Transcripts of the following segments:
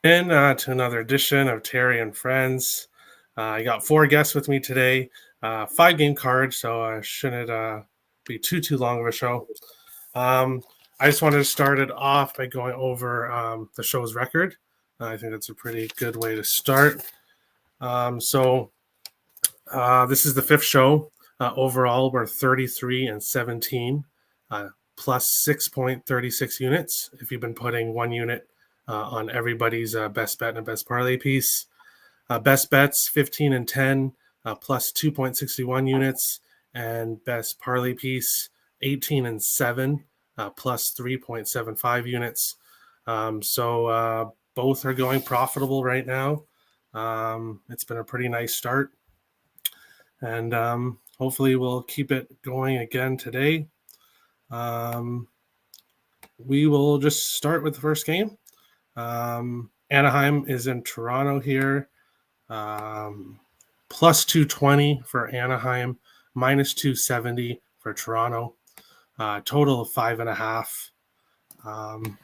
To another edition of Terry and Friends. I got 4 guests with me today, 5-game card, so I shouldn't be too long of a show. I just wanted to start it off by going over the show's record. I think that's a pretty good way to start. This is the 5th show. Overall, we're 33-17, plus 6.36 units. If you've been putting 1 unit on everybody's best bet and best parlay piece. Best bets 15-10, plus 2.61 units, and best parlay piece 18-7, plus 3.75 units. Both are going profitable right now. It's been a pretty nice start, and hopefully we'll keep it going again today. We will just start with the first game. Anaheim is in Toronto here. Plus 220 for Anaheim, minus 270 for Toronto. Total of 5.5.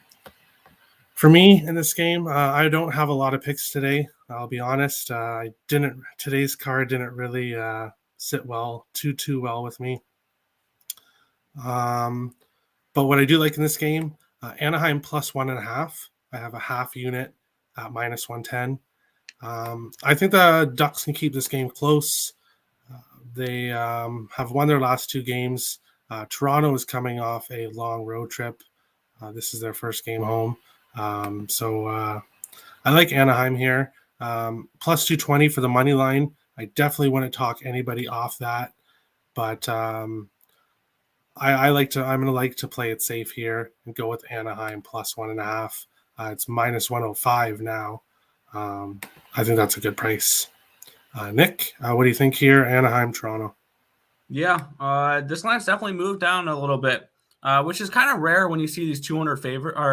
For me in this game, I don't have a lot of picks today. I'll be honest. Today's card didn't really sit too well with me. But what I do like in this game, Anaheim plus 1.5. I have a half unit at minus 110. I think the Ducks can keep this game close. They have won their last 2 games. Toronto is coming off a long road trip. This is their first game home. I like Anaheim here. Plus 220 for the money line. I definitely wouldn't talk anybody off that. But I'm going to play it safe here and go with Anaheim plus 1.5. It's minus 105 now. I think that's a good price. Nick, what do you think here? Anaheim, Toronto. Yeah, this line's definitely moved down a little bit, which is kind of rare when you see these 200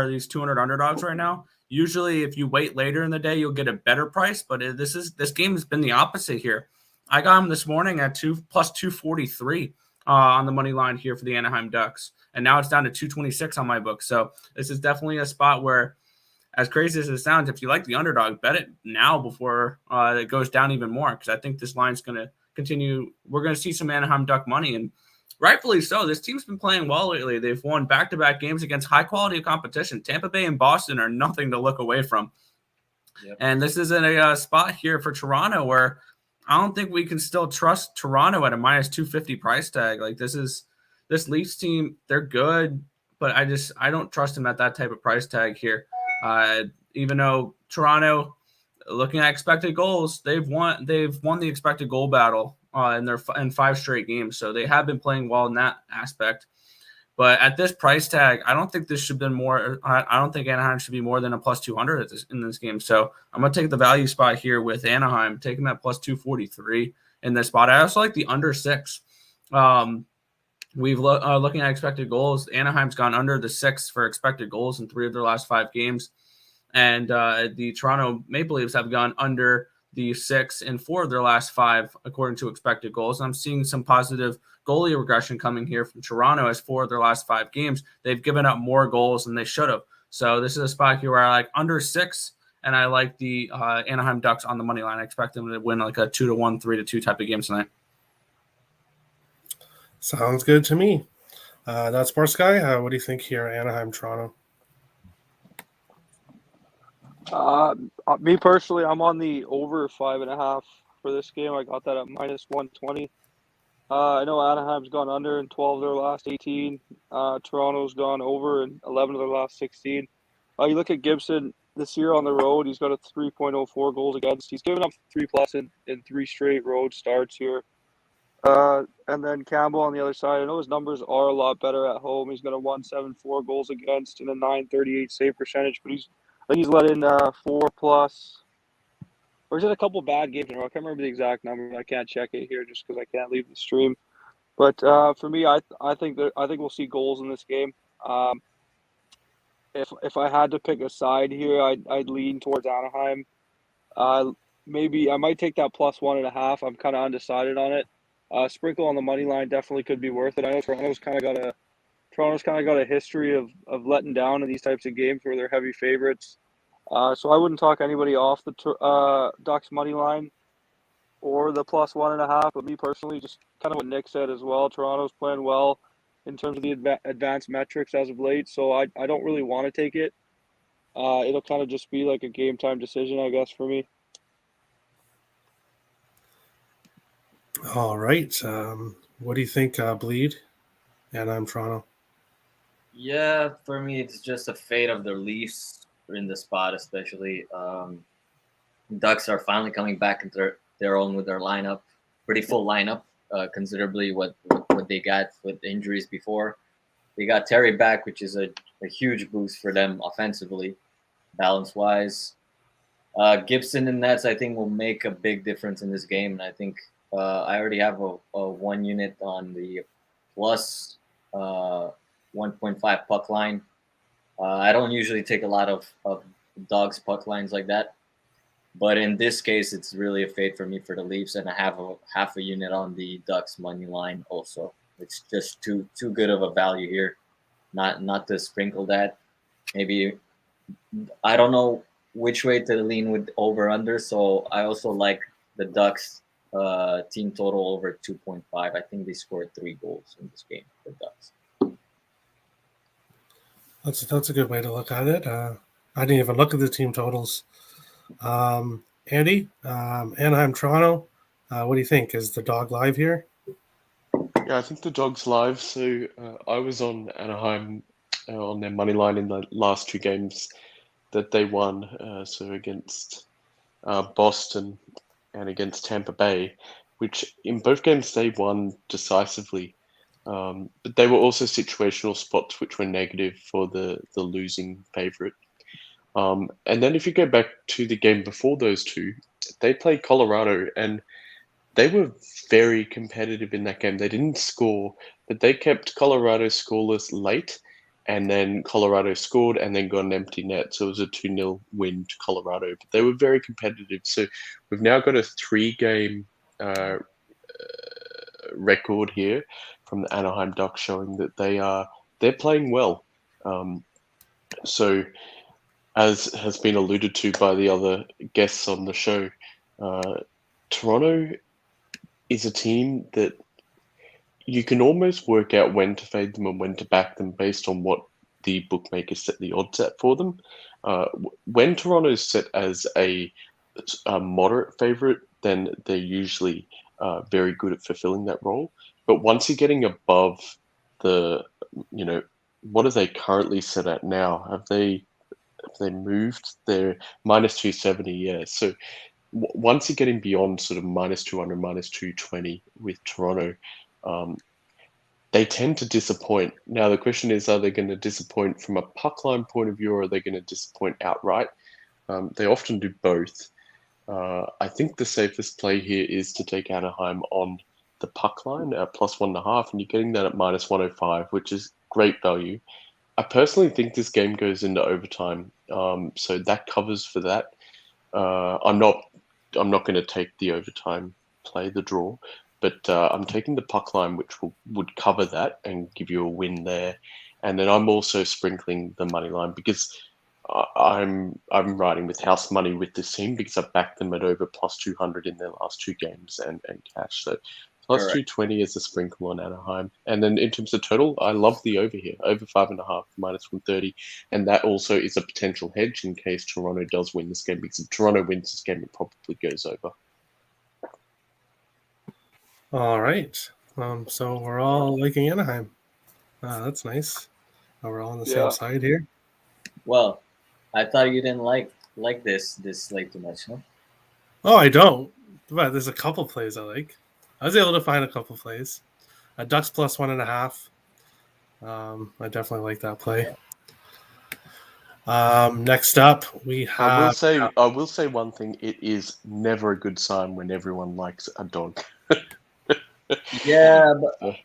these 200 underdogs right now. Usually, if you wait later in the day, you'll get a better price. But this game has been the opposite here. I got him this morning at plus 243 on the money line here for the Anaheim Ducks, and now it's down to 226 on my book. So this is definitely a spot where, as crazy as it sounds, if you like the underdog, bet it now before it goes down even more, because I think this line's going to continue. We're going to see some Anaheim Duck money, and rightfully so. This team's been playing well lately. They've won back-to-back games against high-quality competition. Tampa Bay and Boston are nothing to look away from. Yep. And this is a spot here for Toronto where I don't think we can still trust Toronto at a minus 250 price tag. Like this Leafs team, they're good, but I don't trust them at that type of price tag here. Even though Toronto, looking at expected goals, they've won the expected goal battle in 5 straight games, so they have been playing well in that aspect. But at this price tag, I don't think this should have been more. I don't think Anaheim should be more than a plus 200 in this game. So I'm going to take the value spot here with Anaheim, take them at plus 243 in this spot. I also like the under 6. We've looking at expected goals. Anaheim's gone under the 6 for expected goals in 3 of their last 5 games. And the Toronto Maple Leafs have gone under the 6 in 4 of their last 5, according to expected goals. And I'm seeing some positive goalie regression coming here from Toronto as 4 of their last 5 games. They've given up more goals than they should have. So this is a spot here where I like under 6, and I like the Anaheim Ducks on the money line. I expect them to win like a 2-1, 3-2 type of game tonight. Sounds good to me. That's Sports Guy. What do you think here, Anaheim, Toronto? Me personally, I'm on the over 5.5 for this game. I got that at minus 120. I know Anaheim's gone under in 12 of their last 18. Toronto's gone over in 11 of their last 16. You look at Gibson this year on the road, he's got a 3.04 goals against. He's given up 3+ in 3 straight road starts here. And then Campbell on the other side, I know his numbers are a lot better at home. He's got a 1.74 goals against and a 9.38 save percentage, but he's let in 4+. Or is it a couple bad games in a row? I can't remember the exact number. I can't check it here just because I can't leave the stream. But for me, I think we'll see goals in this game. If I had to pick a side here, I'd lean towards Anaheim. Maybe I might take that plus 1.5. I'm kind of undecided on it. Sprinkle on the money line definitely could be worth it. I know Toronto's kind of got a history of letting down in these types of games where they're heavy favorites. So I wouldn't talk anybody off the Ducks money line or the plus 1.5. But me personally, just kind of what Nick said as well. Toronto's playing well in terms of the advanced metrics as of late. So I don't really want to take it. It'll kind of just be like a game time decision, I guess, for me. All right. What do you think, Bleed? And I'm Toronto. Yeah, for me, it's just a fate of the Leafs in the spot, especially. Ducks are finally coming back into their own with their lineup. Pretty full lineup, considerably what they got with injuries before. They got Terry back, which is a huge boost for them offensively, balance-wise. Gibson and Nets, I think, will make a big difference in this game. And I think I already have a 1 unit on the plus 1.5 puck line. I don't usually take a lot of dogs puck lines like that. But in this case, it's really a fate for me for the Leafs, and I have half a unit on the Ducks money line also. It's just too good of a value here, not to sprinkle that. Maybe I don't know which way to lean with over under, so I also like the Ducks team total over 2.5. I think they scored 3 goals in this game. The Ducks. That's a good way to look at it. I didn't even look at the team totals. Andy, Anaheim, Toronto. What do you think? Is the dog live here? Yeah, I think the dog's live. So I was on Anaheim on their money line in the last 2 games that they won. So against Boston and against Tampa Bay, which in both games they won decisively. But they were also situational spots which were negative for the losing favorite. And then if you go back to the game before those two, they played Colorado and they were very competitive in that game. They didn't score, but they kept Colorado scoreless late, and then Colorado scored and then got an empty net. So it was a 2-0 win to Colorado. But they were very competitive. So we've now got a 3-game record here from the Anaheim Ducks showing that they're playing well. So as has been alluded to by the other guests on the show, Toronto is a team that you can almost work out when to fade them and when to back them based on what the bookmakers set the odds at for them. When Toronto is set as a moderate favorite, then they're usually very good at fulfilling that role. But once you're getting above the, what are they currently set at now? Have they moved? They're minus 270, yeah. So once you're getting beyond sort of minus 200, minus 220 with Toronto, they tend to disappoint. Now, the question is, are they going to disappoint from a puck line point of view, or are they going to disappoint outright? They often do both. I think the safest play here is to take Anaheim on the puck line at plus 1.5, and you're getting that at minus 105, which is great value. I personally think this game goes into overtime, so that covers for that. I'm not going to take the overtime play, the draw, but I'm taking the puck line, which would cover that and give you a win there. And then I'm also sprinkling the money line because I'm riding with house money with this team because I backed them at over plus 200 in their last 2 games and cash. So plus 220 is a sprinkle on Anaheim. And then in terms of total, I love the over here, over 5.5, minus 130. And that also is a potential hedge in case Toronto does win this game, because if Toronto wins this game, it probably goes over. All right. So we're all liking Anaheim. That's nice. We're all on the same side here. Well, I thought you didn't like this slate too much, huh? Oh, I don't. But there's a couple plays I like. I was able to find a couple plays. Ducks plus 1.5. I definitely like that play. Next up, we have. I will say one thing. It is never a good sign when everyone likes a dog. Yeah, but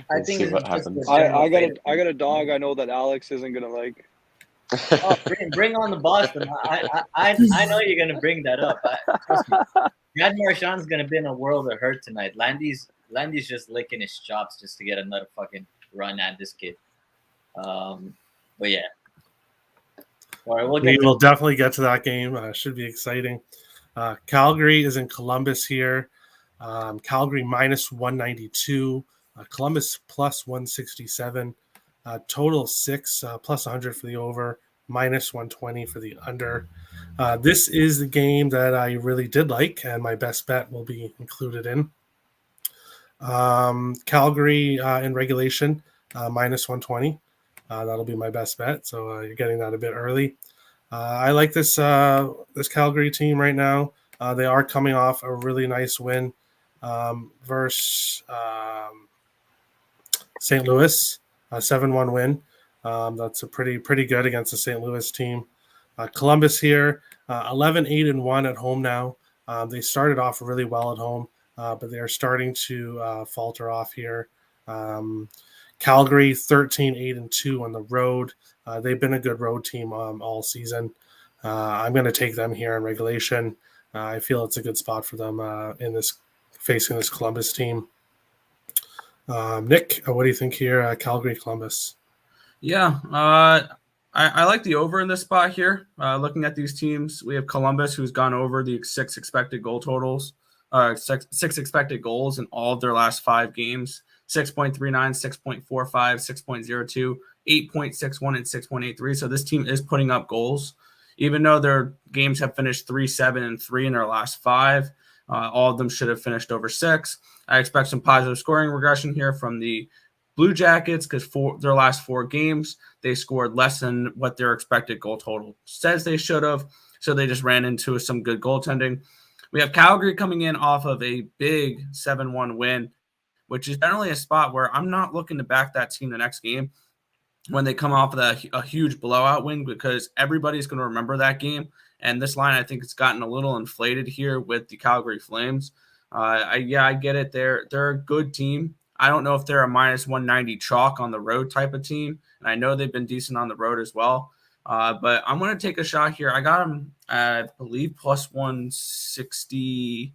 I think see what happens. I got a dog I know that Alex isn't gonna like. Oh, bring on the Boston. I know you're gonna bring that up. Trust me. Brad Marchand's gonna be in a world of hurt tonight. Landy's just licking his chops just to get another fucking run at this kid. But yeah. All right, we'll We get to will definitely get to that game. Should be exciting. Calgary is in Columbus here. Calgary minus 192. Columbus plus 167. Total 6 plus 100 for the over, minus 120 for the under. This is the game that I really did like, and my best bet will be included in. Calgary in regulation, minus 120. That'll be my best bet. So you're getting that a bit early. I like this this Calgary team right now. They are coming off a really nice win versus St. Louis, a 7-1 win. That's a pretty good against the St. Louis team. Columbus here, 11-8-1 at home now. They started off really well at home, but they are starting to falter off here. Calgary 13-8-2 on the road. They've been a good road team all season. I'm going to take them here in regulation. I feel it's a good spot for them in this facing this Columbus team. Nick, what do you think here? Calgary, Columbus. Yeah, I like the over in this spot here. Looking at these teams, we have Columbus, who's gone over the 6 expected goal totals, 6 expected goals in all of their last 5 games: 6.39, 6.45, 6.02, 8.61, and 6.83. So this team is putting up goals, even though their games have finished 3-7-3 in their last 5. All of them should have finished over 6. I expect some positive scoring regression here from the Blue Jackets because for their last 4 games, they scored less than what their expected goal total says they should have. So they just ran into some good goaltending. We have Calgary coming in off of a big 7-1 win, which is generally a spot where I'm not looking to back that team the next game when they come off of a huge blowout win, because everybody's going to remember that game. And this line, I think, it's gotten a little inflated here with the Calgary Flames. I get it. They're a good team. I don't know if they're a minus 190 chalk on the road type of team. And I know they've been decent on the road as well. But I'm going to take a shot here. I got them, I believe, plus 160.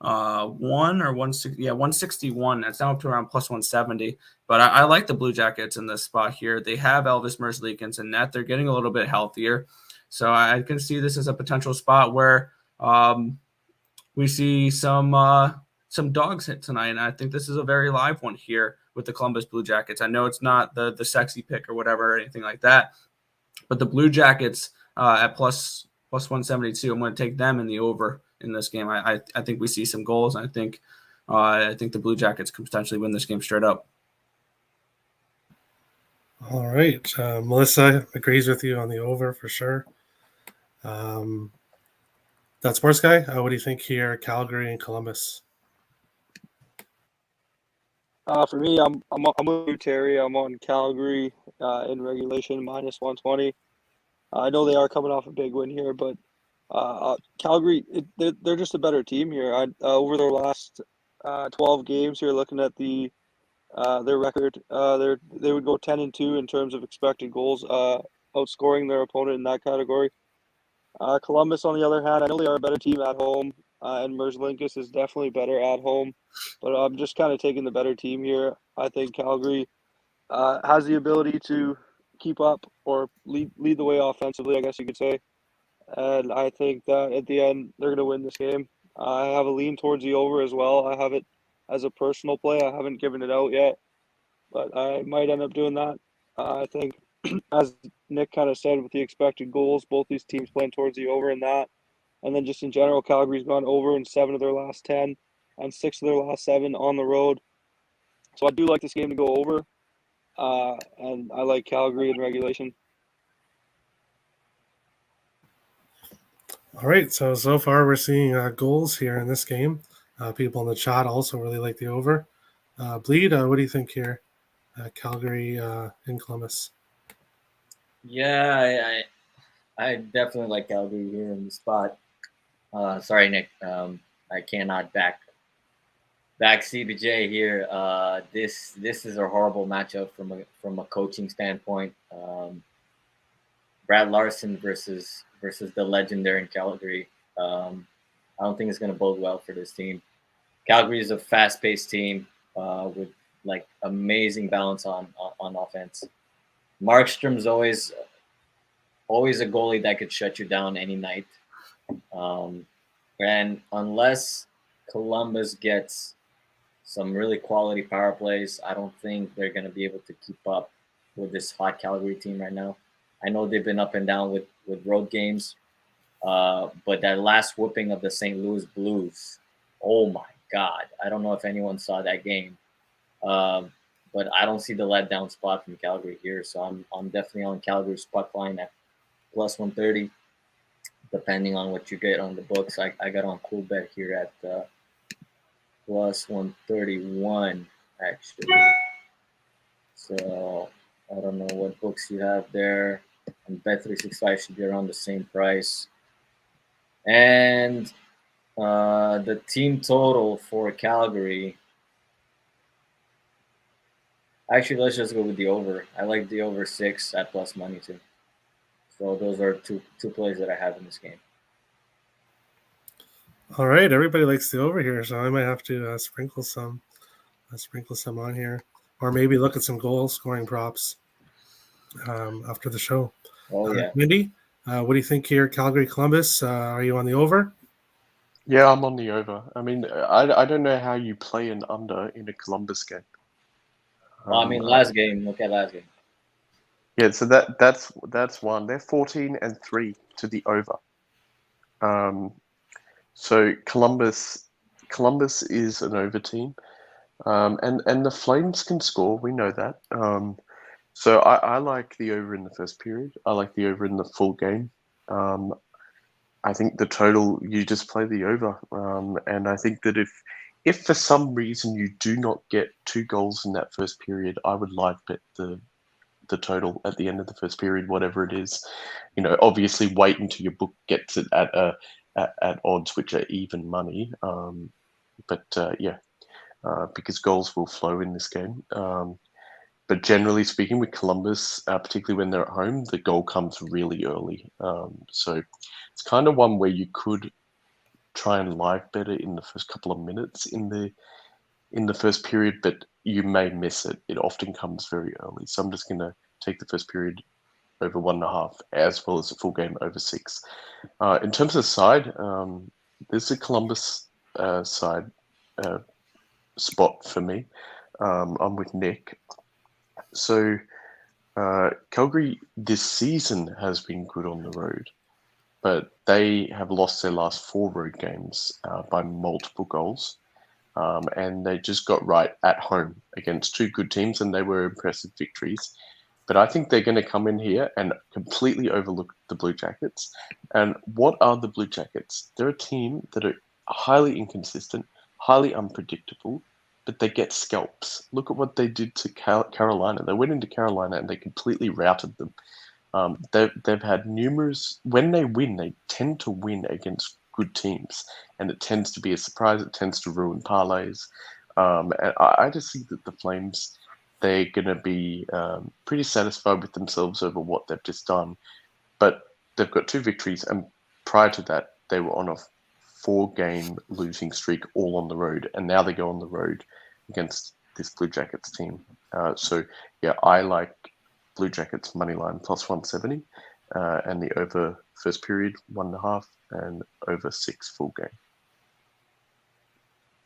161. That's now up to around plus 170. But I like the Blue Jackets in this spot here. They have Elvis Merzlikins in net. They're getting a little bit healthier. So I can see this as a potential spot where we see some dogs hit tonight. And I think this is a very live one here with the Columbus Blue Jackets. I know it's not the sexy pick or whatever or anything like that, but the Blue Jackets at plus 172, I'm going to take them in the over in this game. I think we see some goals. I think the Blue Jackets can potentially win this game straight up. All right. Melissa agrees with you on the over for sure. That sports guy, what do you think here? Calgary and Columbus. For me, I'm with you, Terry. I'm on Calgary in regulation minus 120. I know they are coming off a big win here, but Calgary, they're just a better team here. Over their last 12 games here, looking at their record, they would go 10-2 in terms of expected goals, outscoring their opponent in that category. Columbus, on the other hand, I know they are a better team at home, and Merzlikins is definitely better at home, but I'm just kind of taking the better team here. I think Calgary has the ability to keep up or lead the way offensively, I guess you could say. And I think that at the end, they're going to win this game. I have a lean towards the over as well. I have it as a personal play. I haven't given it out yet, but I might end up doing that. I think, as Nick kind of said, with the expected goals, both these teams playing towards the over in that. And then just in general, Calgary's gone over in 7 of their last 10 and 6 of their last 7 on the road. So I do like this game to go over, and I like Calgary in regulation. All right, so far we're seeing goals here in this game. People in the chat also really like the over. Bleed, what do you think here? Calgary in Columbus. Yeah, I definitely like Calgary here in the spot. Sorry, Nick. I cannot back CBJ here. This is a horrible matchup from a coaching standpoint. Brad Larson versus the legend there in Calgary. I don't think it's going to bode well for this team. Calgary is a fast-paced team with like amazing balance on offense. Markstrom's always always a goalie that could shut you down any night. And unless Columbus gets some really quality power plays, I don't think they're going to be able to keep up with this hot Calgary team right now. I know they've been up and down with road games, but that last whooping of the St. Louis Blues, oh my God. I don't know if anyone saw that game, but I don't see the letdown spot from Calgary here. So I'm definitely on Calgary's puck line at plus 130, depending on what you get on the books. I got on Cool Bet here at plus 131, actually. So I don't know what books you have there. And Bet365 should be around the same price. And the team total for Calgary. Actually, let's just go with the over. I like the over 6 at plus money too. So those are two plays that I have in this game. All right, everybody likes the over here, so I might have to sprinkle some on here, or maybe look at some goal scoring props after the show. Oh yeah, Mindy, what do you think here? Calgary, Columbus. Are you on the over? Yeah, I'm on the over. I mean, I don't know how you play an under in a Columbus game. last game. Look at last game. Yeah, so that's one. They're 14-3 to the over. So Columbus is an over team, and the Flames can score. We know that. So I like the over in the first period. I like the over in the full game. I think the total, you just play the over. And I think that if for some reason you do not get 2 goals in that first period, I would live bet the total at the end of the first period, whatever it is. Obviously wait until your book gets it at odds which are even money. Because goals will flow in this game. But generally speaking, with Columbus, particularly when they're at home, the goal comes really early. So it's kind of one where you could try and live bet it in the first couple of minutes in the first period, but you may miss it. It often comes very early. So I'm just going to take the first period over 1.5, as well as the full game over 6. In terms of side, there's a Columbus side spot for me. I'm with Nick. So Calgary this season has been good on the road, but they have lost their last 4 road games by multiple goals. And they just got right at home against 2 good teams, and they were impressive victories. But I think they're going to come in here and completely overlook the Blue Jackets. And what are the Blue Jackets? They're a team that are highly inconsistent, highly unpredictable, but they get scalps. Look at what they did to Carolina. They went into Carolina and they completely routed them. They've had numerous... When they win, they tend to win against good teams, and it tends to be a surprise. It tends to ruin parlays. And I just think that the Flames, they're going to be pretty satisfied with themselves over what they've just done. But they've got 2 victories, and prior to that, they were on a 4-game losing streak all on the road, and now they go on the road against this Blue Jackets team. So yeah, I like Blue Jackets money line plus 170, and the over first period 1.5, and over 6 full game.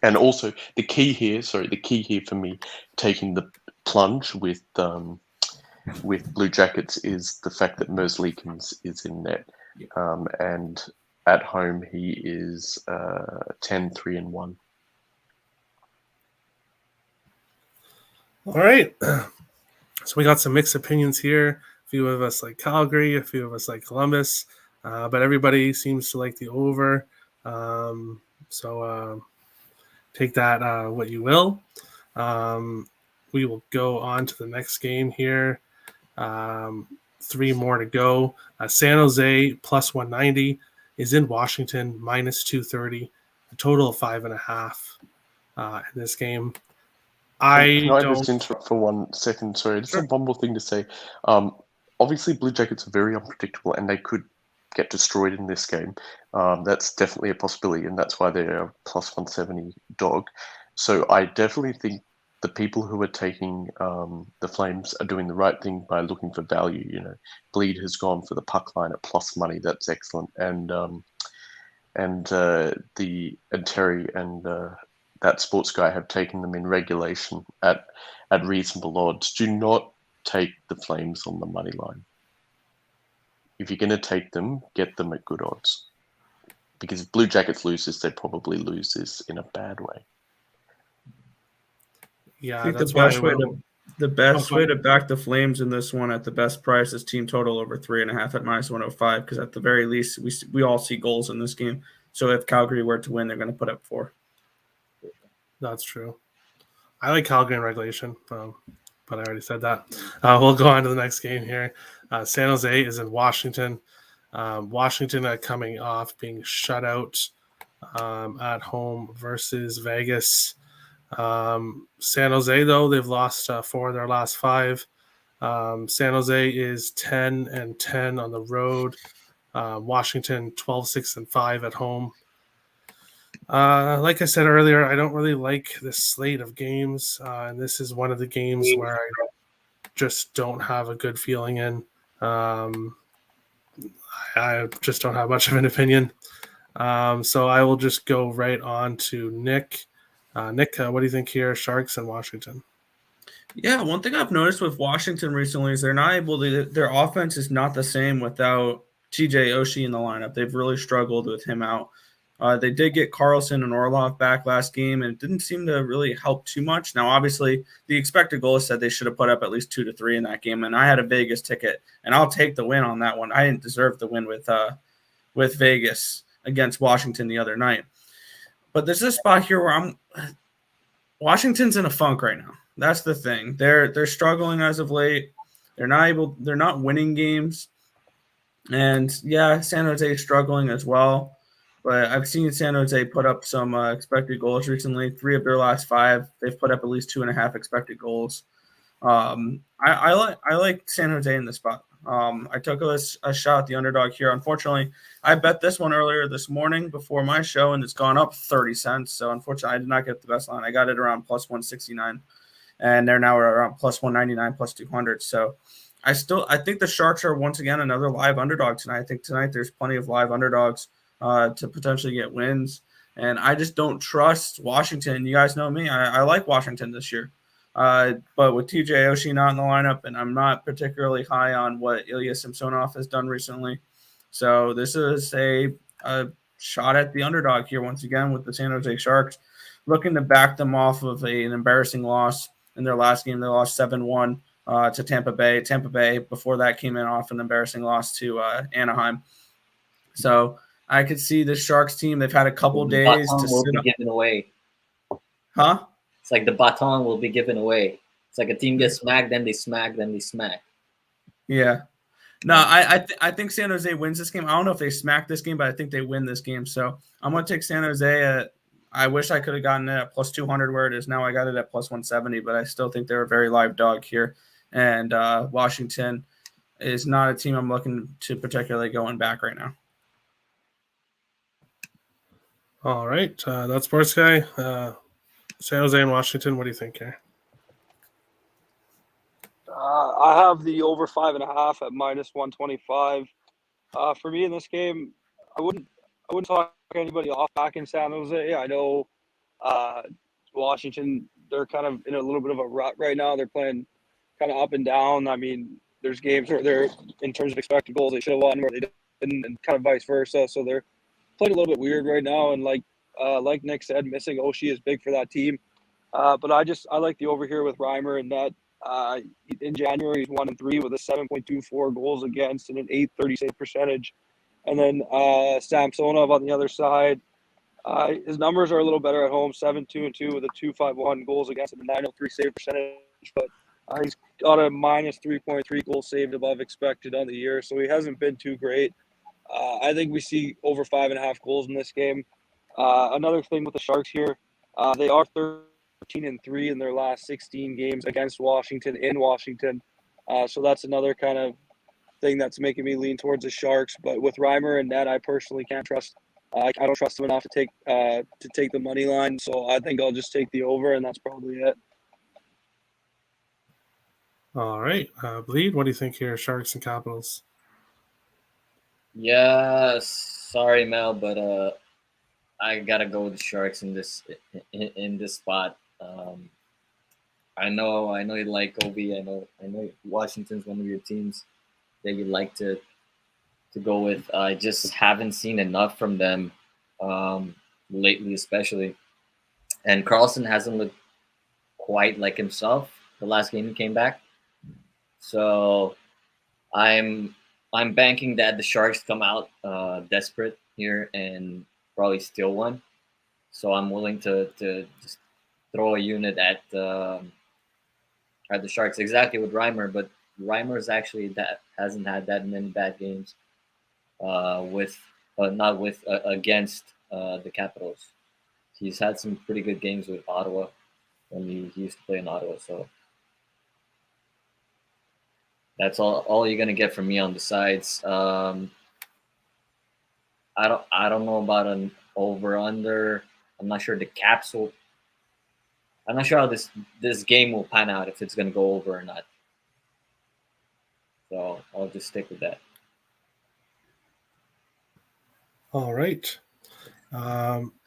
And also the key here for me taking the plunge with Blue Jackets is the fact that Merzlikins is in net, and at home he is 10-3-1. All right. So we got some mixed opinions here. A few of us like Calgary, a few of us like Columbus, but everybody seems to like the over. So take that what you will. We will go on to the next game here. 3 more to go. San Jose plus 190 is in Washington minus 230. A total of 5.5 in this game. Can I just interrupt for 1 second? Sorry, just one more thing to say. Obviously, Blue Jackets are very unpredictable, and they could get destroyed in this game. That's definitely a possibility, and that's why they're a plus 170 dog. So I definitely think the people who are taking the Flames are doing the right thing by looking for value. You know, Bleed has gone for the puck line at plus money. That's excellent. And Terry and that sports guy have taken them in regulation at reasonable odds. Do not take the Flames on the money line. If you're going to take them, get them at good odds. Because if Blue Jackets loses, they probably lose this in a bad way. Yeah, I think that's the best way to back the Flames in this one at the best price is team total over 3.5 at -105, because at the very least we all see goals in this game. So if Calgary were to win, they're going to put up 4. That's true. I like Calgary in regulation, but I already said that. We'll go on to the next game here. San Jose is in Washington. Washington coming off being shut out at home versus Vegas. San Jose, though, they've lost 4 of their last 5. San Jose is 10-10 on the road. Washington 12-6-5 at home. Like I said earlier, I don't really like this slate of games, and this is one of the games where I just don't have a good feeling in. I just don't have much of an opinion. So I will just go right on to Nick. Nick, what do you think here? Sharks and Washington. Yeah, one thing I've noticed with Washington recently is they're not able to. Their offense is not the same without TJ Oshie in the lineup. They've really struggled with him out. They did get Carlson and Orlov back last game, and it didn't seem to really help too much. Now, obviously, the expected goal said they should have put up at least 2 to 3 in that game, and I had a Vegas ticket, and I'll take the win on that one. I didn't deserve the win with Vegas against Washington the other night. But there's a spot here where Washington's in a funk right now. That's the thing. They're struggling as of late. They're not winning games. And yeah, San Jose is struggling as well. But I've seen San Jose put up some expected goals recently. 3 of their last 5, they've put up at least 2.5 expected goals. I like San Jose in this spot. I took a shot at the underdog here. Unfortunately, I bet this one earlier this morning before my show, and it's gone up 30 cents. So unfortunately, I did not get the best line. I got it around plus 169, and they're now around plus 199, plus 200. So I think the Sharks are once again another live underdog tonight. I think tonight there's plenty of live underdogs to potentially get wins. And I just don't trust Washington. You guys know me. I like Washington this year. But with TJ Oshie not in the lineup, and I'm not particularly high on what Ilya Samsonov has done recently. So this is a shot at the underdog here once again with the San Jose Sharks, looking to back them off of an embarrassing loss in their last game. They lost 7-1 to Tampa Bay. Tampa Bay, before that, came in off an embarrassing loss to Anaheim. So I could see the Sharks team. They've had a couple days to sit up. Given away. Huh? It's like the baton will be given away. It's like a team gets smacked, then they smack, then they smack. Yeah. No, I think San Jose wins this game. I don't know if they smack this game, but I think they win this game. So I'm going to take San Jose. I wish I could have gotten it at plus 200 where it is now. I got it at plus 170, but I still think they're a very live dog here. And Washington is not a team I'm looking to particularly going back right now. All right. That's Sports Guy. San Jose and Washington, what do you think here? I have the over 5.5 at minus 125. For me in this game, I wouldn't talk anybody off back in San Jose. I know Washington, they're kind of in a little bit of a rut right now. They're playing kind of up and down. I mean, there's games where they're, in terms of expected goals, they should have won, where they didn't, and kind of vice versa. So they're playing a little bit weird right now. And like Nick said, missing Oshie is big for that team. But I like the over here with Reimer, and that in January he's 1-3 with a 7.24 goals against and an .830 save percentage. And then Samsonov on the other side, his numbers are a little better at home, 7-2-2 with a 2.51 goals against and a .903 save percentage. But he's got a minus 3.3 goals saved above expected on the year, so he hasn't been too great. I think we see over 5.5 goals in this game. Another thing with the Sharks here, they are 13-3 in their last 16 games against Washington in Washington. So that's another kind of thing that's making me lean towards the Sharks. But with Reimer and net, I personally can't trust. I don't trust him enough to take the money line. So I think I'll just take the over, and that's probably it. All right. Bleed, what do you think here? Sharks and Capitals. Yeah, sorry, Mel, but I gotta go with the Sharks in this spot. I know you like Obi. I know Washington's one of your teams that you like to go with. I just haven't seen enough from them lately, especially. And Carlson hasn't looked quite like himself the last game he came back. So I'm banking that the Sharks come out desperate here and probably steal one. So I'm willing to just throw a unit at the Sharks exactly with Reimer, but Reimer's actually that hasn't had that many bad games with not with against the Capitals. He's had some pretty good games with Ottawa when he used to play in Ottawa. So that's all you're gonna get from me on the sides. I don't know about an over under. I'm not sure the Caps will. I'm not sure how this game will pan out if it's gonna go over or not. So I'll just stick with that. All right.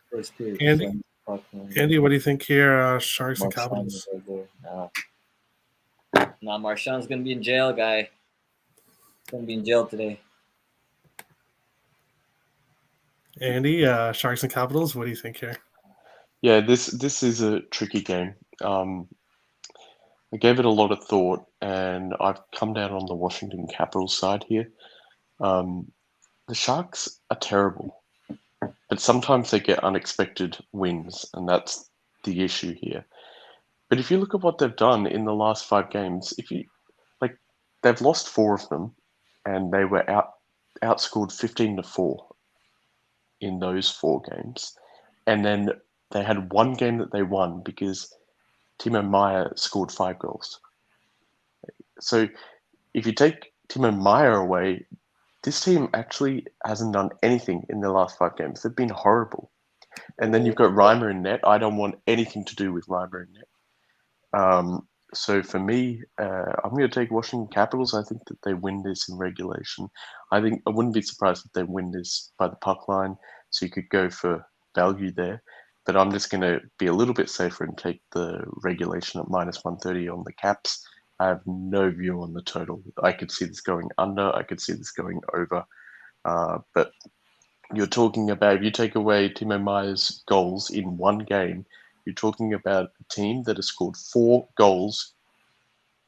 First period. Andy, what do you think here? Sharks and Capitals. Nah, Marchand's gonna be in jail, guy. He's gonna be in jail today. Andy, Sharks and Capitals. What do you think here? Yeah, this is a tricky game. I gave it a lot of thought, and I've come down on the Washington Capitals side here. The Sharks are terrible, but sometimes they get unexpected wins, and that's the issue here. But if you look at what they've done in the last 5 games, they've lost 4 of them, and they were outscored 15-4 in those 4 games, and then they had one game that they won because Timo Meier scored 5 goals. So if you take Timo Meier away, this team actually hasn't done anything in the last 5 games. They've been horrible. And then you've got Reimer in net. I don't want anything to do with Reimer in net. So for me, I'm going to take Washington Capitals. I think that they win this in regulation. I wouldn't be surprised if they win this by the puck line. So you could go for value there. But I'm just going to be a little bit safer and take the regulation at -130 on the Caps. I have no view on the total. I could see this going under. I could see this going over. But you're talking about, if you take away Timo Meier's goals in one game, you're talking about a team that has scored 4 goals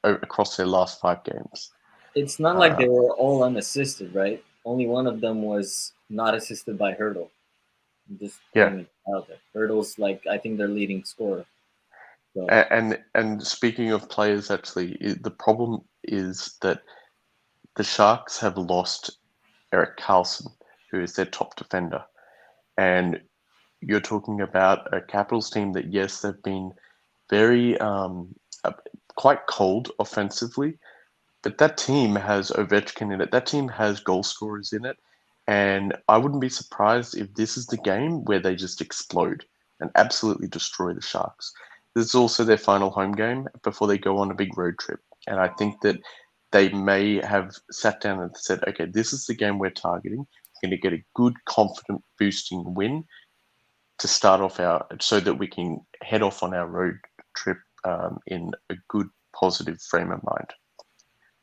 across their last 5 games. It's not like they were all unassisted, right? Only one of them was not assisted by Hurdle. Just out there. Hurdle's I think their leading scorer. So. And speaking of players, actually, the problem is that the Sharks have lost Erik Karlsson, who is their top defender. And you're talking about a Capitals team that, yes, they've been very quite cold offensively, but that team has Ovechkin in it. That team has goal scorers in it. And I wouldn't be surprised if this is the game where they just explode and absolutely destroy the Sharks. This is also their final home game before they go on a big road trip. And I think that they may have sat down and said, okay, this is the game we're targeting. We're going to get a good, confident, boosting win to start off so that we can head off on our road trip in a good, positive frame of mind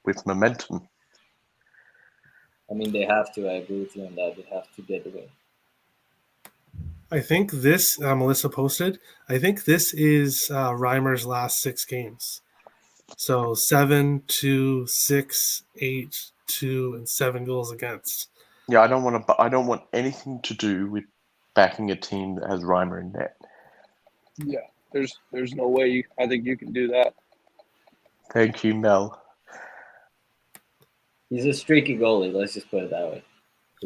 with momentum. I mean, they have to. I agree with you on that. They have to get the win. I think this, Melissa posted, I think this is Reimer's last 6 games. So 7, 2, 6, 8, 2, and 7 goals against. Yeah, I don't want anything to do with backing a team that has Reimer in net. Yeah, there's no way I think you can do that. Thank you, Mel. He's a streaky goalie. Let's just put it that way.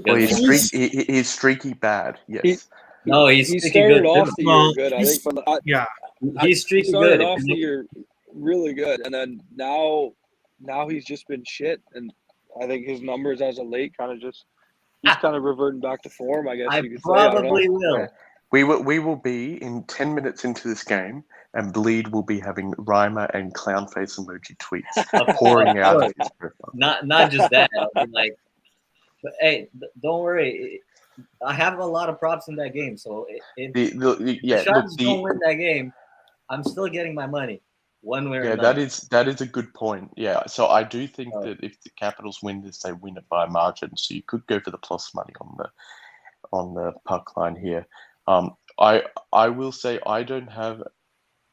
Well, he's streaky bad. Yes. He started off the year good. I think. He's streaky good. He started off the year really good, and then now he's just been shit. And I think his numbers as of late he's kind of reverting back to form. I guess you could say. Probably will. We will be in 10 minutes into this game, and Bleed will be having Rhymer and clown face emoji tweets pouring out of his profile. Not just that. I'll be like, but hey, don't worry. I have a lot of props in that game, so the Sharks don't win that game, I'm still getting my money, one way or another. that is a good point. Yeah, so I do think that if the Capitals win this, they win it by a margin. So you could go for the plus money on the puck line here. I will say I don't have.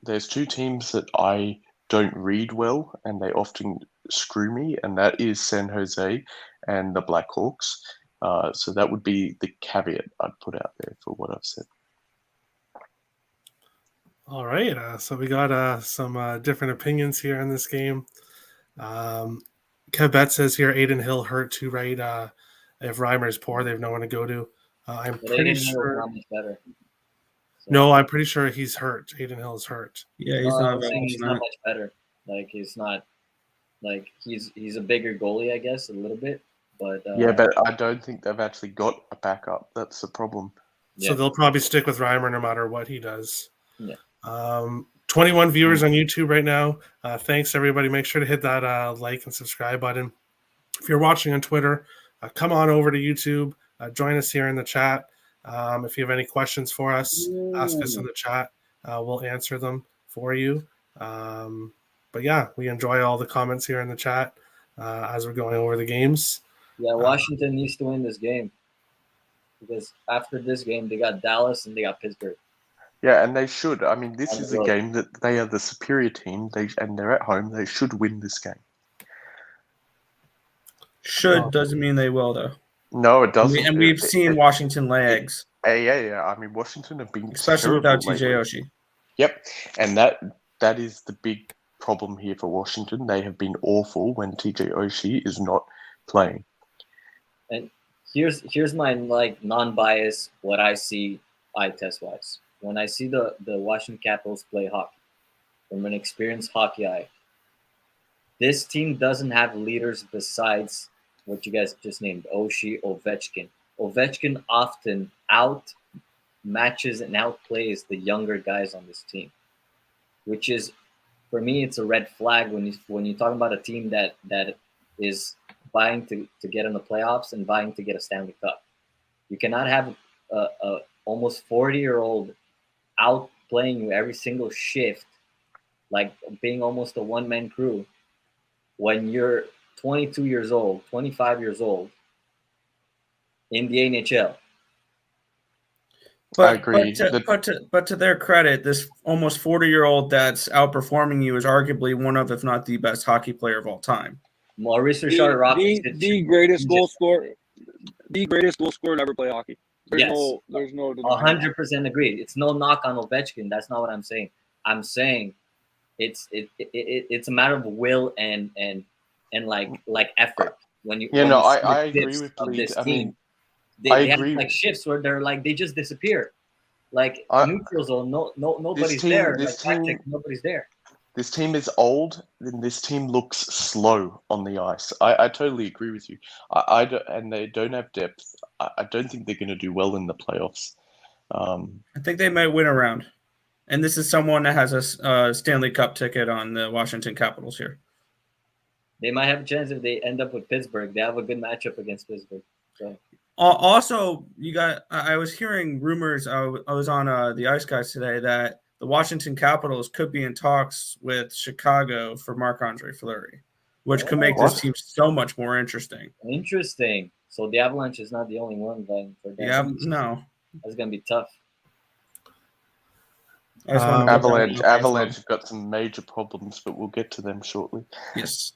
There's two teams that I don't read well, and they often screw me, and that is San Jose and the Blackhawks. So that would be the caveat I'd put out there for what I've said. All right. So we got some different opinions here in this game. Kev Bet says here Aiden Hill hurt too, right? If Reimer's poor, they have no one to go to. I'm pretty sure. Not much better. So, no, I'm pretty sure he's hurt. Aiden Hill is hurt. Yeah, he's not much better. Like he's not. Like he's a bigger goalie, I guess, a little bit. But but I don't think they've actually got a backup. That's the problem. So they'll probably stick with Reimer no matter what he does. Yeah. 21 viewers on YouTube right now. Thanks, everybody. Make sure to hit that like and subscribe button. If you're watching on Twitter, come on over to YouTube. Join us here in the chat. If you have any questions for us, ask us in the chat. We'll answer them for you. But yeah, we enjoy all the comments here in the chat as we're going over the games. Yeah, Washington needs to win this game because after this game, they got Dallas and they got Pittsburgh. Yeah, and they should. I mean, this is a game that they are the superior team. And they're at home. They should win this game. Should doesn't mean they will, though. No, it doesn't. And we've seen Washington lay eggs. Yeah. I mean, Washington have been especially without TJ Oshie. Yep, and that is the big problem here for Washington. They have been awful when TJ Oshie is not playing. And here's my non-bias what I see eye test wise. When I see the Washington Capitals play hockey from an experienced hockey eye, this team doesn't have leaders besides what you guys just named, Oshie, Ovechkin. Ovechkin often outmatches and outplays the younger guys on this team, which is, for me, it's a red flag when you're talking about a team that is vying to get in the playoffs and vying to get a Stanley Cup. You cannot have a almost 40-year-old outplaying you every single shift, like being almost a one-man crew, when you're 22 years old, 25 years old in the NHL. I agree. But to their credit, this almost 40-year-old that's outperforming you is arguably one of, if not the best hockey player of all time. Maurice Richard the greatest goal scorer to ever play hockey. There's no 100% agree. It's no knock on Ovechkin. That's not what I'm saying. I'm saying it's a matter of will and like effort. I agree with this team. I mean, they have like shifts where they're like they just disappear. Like neutral zone, nobody's there. Nobody's there. This team is old, and this team looks slow on the ice. I totally agree with you. And they don't have depth. I don't think they're going to do well in the playoffs. I think they might win a round. And this is someone that has a Stanley Cup ticket on the Washington Capitals here. They might have a chance if they end up with Pittsburgh. They have a good matchup against Pittsburgh. So. Also, I was hearing rumors. I was on the Ice Guys today that the Washington Capitals could be in talks with Chicago for Marc-Andre Fleury, which could make this team so much more interesting. Interesting. So the Avalanche is not the only one then for them. Yeah, no. That's going to be tough. Avalanche have got some major problems, but we'll get to them shortly. Yes.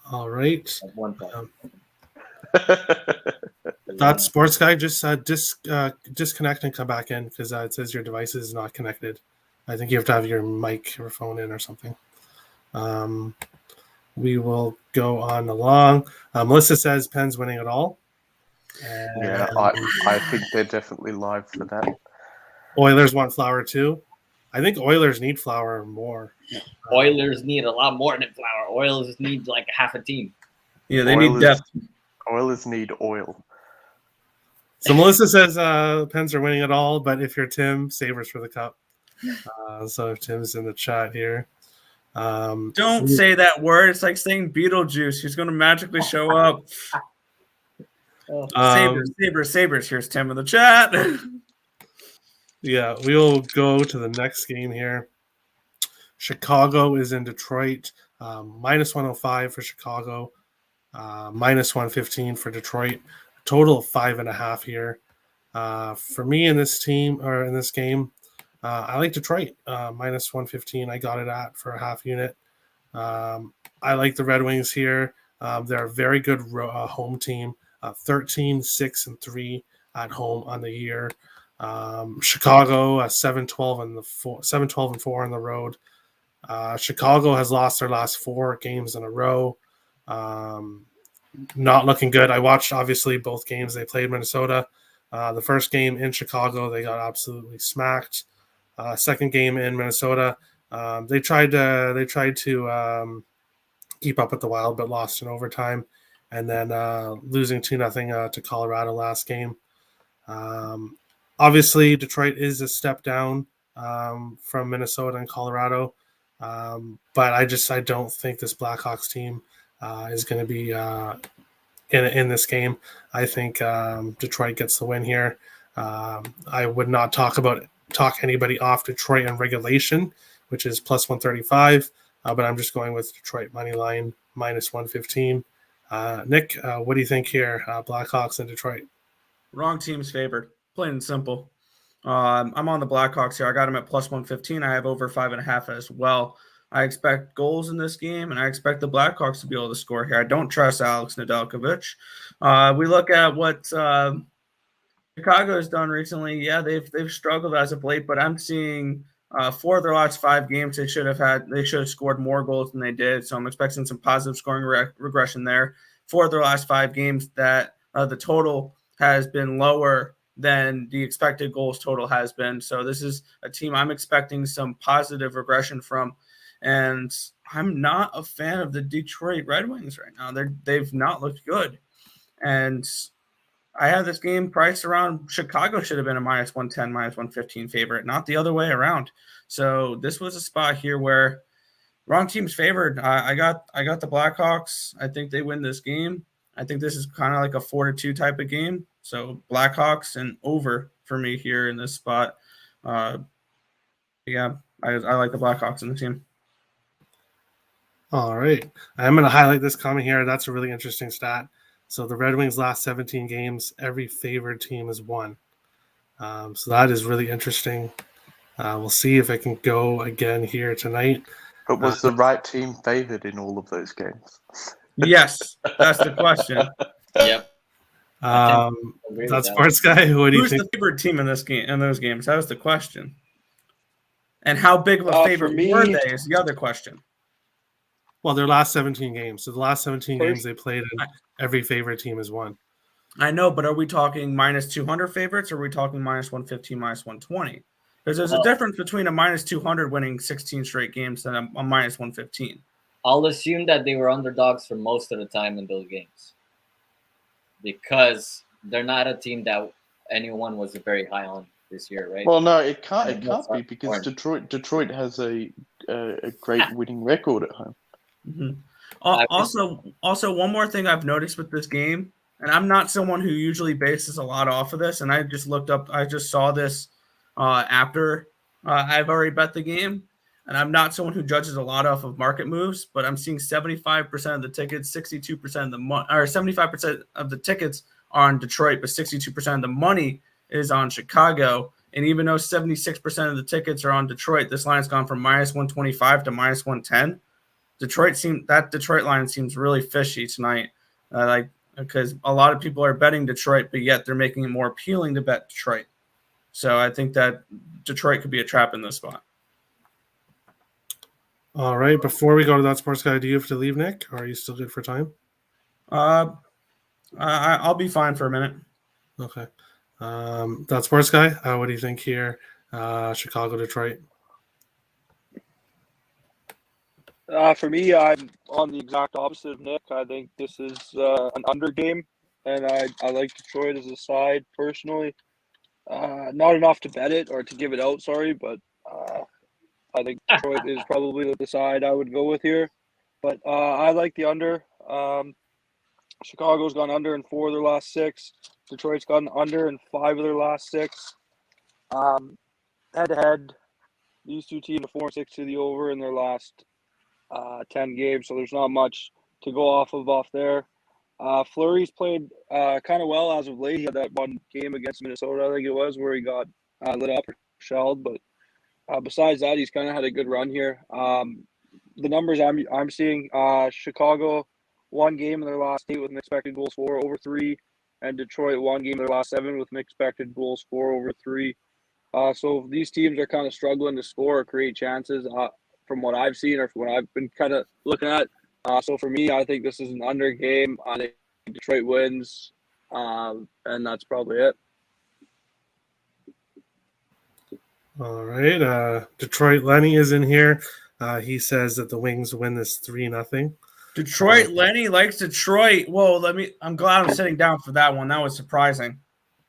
All right. At one point. That sports guy just disconnect and come back in because it says your device is not connected. I think you have to have your mic or phone in or something. We will go on along. Melissa says Penn's winning it all. Yeah, I think they're definitely live for that. Oilers want Flower too. I think Oilers need Flower more. Oilers need a lot more than Flower. Oilers need like half a team. Yeah, they need depth. Oilers need oil. So Melissa says Pens are winning it all, but if you're Tim, Sabres for the cup. So Tim's in the chat here. Don't say that word. It's like saying Beetlejuice. Who's going to magically show up? Sabres. Here's Tim in the chat. Yeah, we'll go to the next game here. Chicago is in Detroit. Minus 105 for Chicago. Minus 115 for Detroit. A total of 5.5 here. For me in this game, I like Detroit. Minus 115. I got it at for a half unit. I like the Red Wings here. They're a very good home team. 13, 6, and 3 at home on the year. Chicago 7, 12 and 4 on the road. Chicago has lost their last 4 games in a row. Not looking good. I watched obviously both games. They played Minnesota. The first game in Chicago, they got absolutely smacked. Second game in Minnesota, they tried to keep up with the Wild, but lost in overtime, and then losing 2-0 to Colorado last game. Obviously, Detroit is a step down from Minnesota and Colorado, but I don't think this Blackhawks team is going to be in this game. I think Detroit gets the win here. I would not talk anybody off Detroit in regulation, which is plus 135, but I'm just going with Detroit money line minus 115. Nick, what do you think here? Blackhawks and Detroit. Wrong team's favored. Plain and simple. I'm on the Blackhawks here. I got them at plus 115. I have over 5.5 as well. I expect goals in this game, and I expect the Blackhawks to be able to score here. I don't trust Alex Nedeljkovic. We look at what Chicago has done recently. Yeah, they've struggled as of late, but I'm seeing 4 of their last 5 games they should have scored more goals than they did. So I'm expecting some positive scoring regression there. 4 of their last 5 games that the total has been lower than the expected goals total has been. So this is a team I'm expecting some positive regression from. And I'm not a fan of the Detroit Red Wings right now. They've not looked good. And I have this game priced around Chicago should have been a minus 110, minus 115 favorite, not the other way around. So this was a spot here where wrong team's favored. I got the Blackhawks. I think they win this game. I think this is kind of like a 4-2 type of game. So Blackhawks and over for me here in this spot. I like the Blackhawks in the team. All right. I'm going to highlight this comment here. That's a really interesting stat. So the Red Wings last 17 games, every favored team has won. So that is really interesting. We'll see if I can go again here tonight. But was the right team favored in all of those games? Yes, that's the question. Yep. That's Sports Guy. What do you think? Who's the favorite team in this game? In those games, that was the question. And how big of a favorite were they? Is the other question. Well, their last 17 games. So the last 17 games they played, and every favorite team has won. I know, but are we talking minus 200 favorites, or are we talking minus 115, minus 120? Because there's a difference between a minus 200 winning 16 straight games and a minus 115. I'll assume that they were underdogs for most of the time in those games because they're not a team that anyone was very high on this year, right? Well, no, it can't be because Detroit has a great winning record at home. Mm-hmm. Also, one more thing I've noticed with this game, and I'm not someone who usually bases a lot off of this, and I just saw this after I've already bet the game, and I'm not someone who judges a lot off of market moves, but I'm seeing 75% of the tickets, 62% of the money, or 75% of the tickets are on Detroit, but 62% of the money is on Chicago. And even though 76% of the tickets are on Detroit, this line's gone from minus 125 to minus 110. That Detroit line seems really fishy tonight, because a lot of people are betting Detroit, but yet they're making it more appealing to bet Detroit. So I think that Detroit could be a trap in this spot. All right. Before we go to that Sports Guy, do you have to leave, Nick, or are you still good for time? I'll be fine for a minute. Okay. That Sports Guy, what do you think here? Chicago, Detroit. For me, I'm on the exact opposite of Nick. I think this is an under game, and I like Detroit as a side personally. Not enough to bet it or to give it out, sorry, but I think Detroit is probably the side I would go with here. But I like the under. Chicago's gone under in 4 of their last 6. Detroit's gone under in 5 of their last 6. Head to head, these two teams are 4-6 to the over in their last 10 games, so there's not much to go off there. Fleury's played kind of well as of late. He had that one game against Minnesota, I think it was, where he got lit up or shelled. But besides that, he's kind of had a good run here. The numbers I'm seeing, Chicago, 1 game in their last 8 with an expected goals for over 3, and Detroit 1 game in their last 7 with an expected goals for over 3. So these teams are kind of struggling to score or create chances from what I've seen or from what I've been kind of looking at. So for me, I think this is an under game. I think Detroit wins, and that's probably it. All right. Detroit Lenny is in here. He says that the Wings win this 3-0. Detroit Lenny likes Detroit. Whoa, I'm glad I'm sitting down for that one. That was surprising.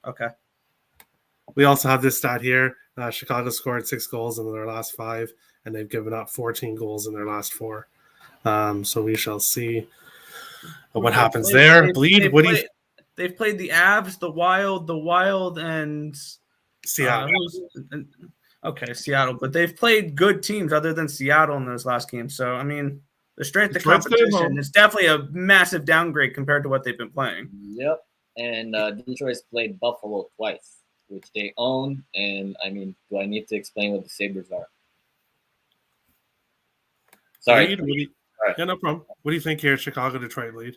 Okay. We also have this stat here. Chicago scored 6 goals in their last 5, and they've given up 14 goals in their last 4. So we shall see what happens there. Bleed. They've played the Avs, the Wild, and Seattle. Okay, Seattle. But they've played good teams other than Seattle in those last games. So, I mean, the strength of competition is definitely a massive downgrade compared to what they've been playing. Yep. And Detroit's played Buffalo twice, which they own. And, I mean, do I need to explain what the Sabres are? Sorry. Yeah, no problem. What do you think here, Chicago-Detroit lead?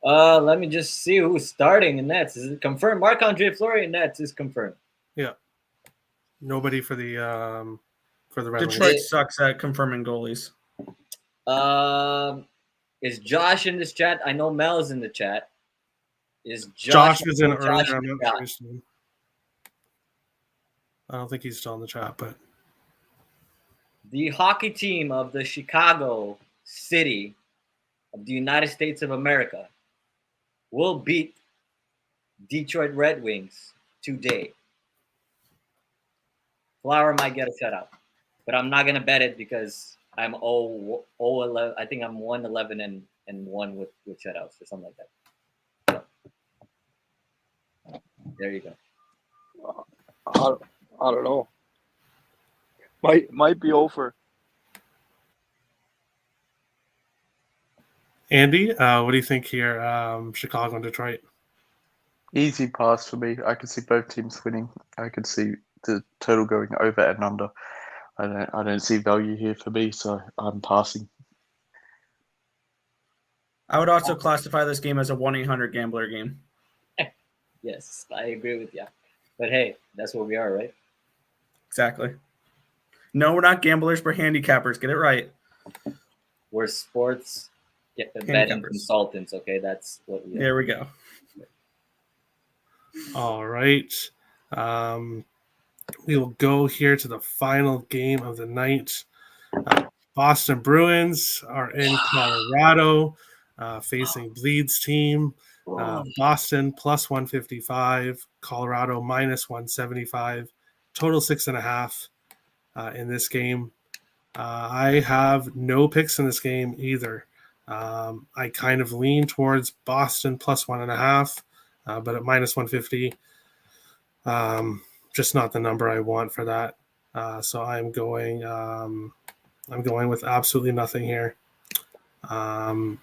Let me just see who's starting in nets. Is it confirmed? Marc-Andre Fleury in nets is confirmed. Yeah. Nobody for the Red Wings. Detroit sucks at confirming goalies. Is Josh in this chat? I know Mel is in the chat. Is Josh was in earlier. I'm not sure he's still in. I don't think he's still in the chat, but the hockey team of the Chicago City of the United States of America will beat Detroit Red Wings today. Flower might get a shutout, but I'm not gonna bet it because I'm 0-11. I think I'm 1-11 and 1 with shutouts or something like that. So, there you go. I don't know. Might be over. Andy, what do you think here? Chicago and Detroit. Easy pass for me. I can see both teams winning. I can see the total going over and under. I don't see value here for me, so I'm passing. I would also classify this game as a 1-800 gambler game. Yes, I agree with you. But hey, that's what we are, right? Exactly. No, we're not gamblers. We're handicappers. Get it right. We're sports betting consultants. Okay, that's what we are. There we go. All right. We will go here to the final game of the night. Boston Bruins are in Colorado, facing Bleed's team. Boston plus 155, Colorado minus 175, total 6.5 in this game. I have no picks in this game either. I kind of lean towards Boston plus 1.5, but at minus 150, just not the number I want for that. So I'm going with absolutely nothing here.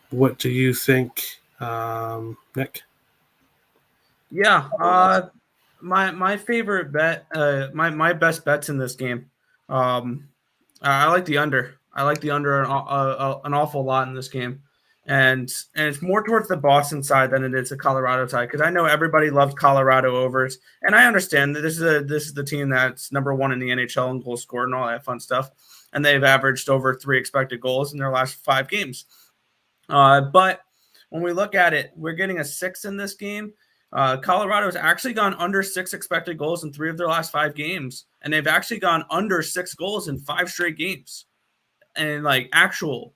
What do you think, Nick? Yeah, my favorite bet, my best bets in this game. I like the under. I like the under an awful lot in this game, and it's more towards the Boston side than it is the Colorado side, because I know everybody loved Colorado overs, and I understand that this is the team that's number 1 in the NHL in goals scored and all that fun stuff, and they've averaged over 3 expected goals in their last 5 games. But when we look at it, we're getting a 6 in this game. Colorado has actually gone under 6 expected goals in 3 of their last 5 games, and they've actually gone under 6 goals in 5 straight games, and like actual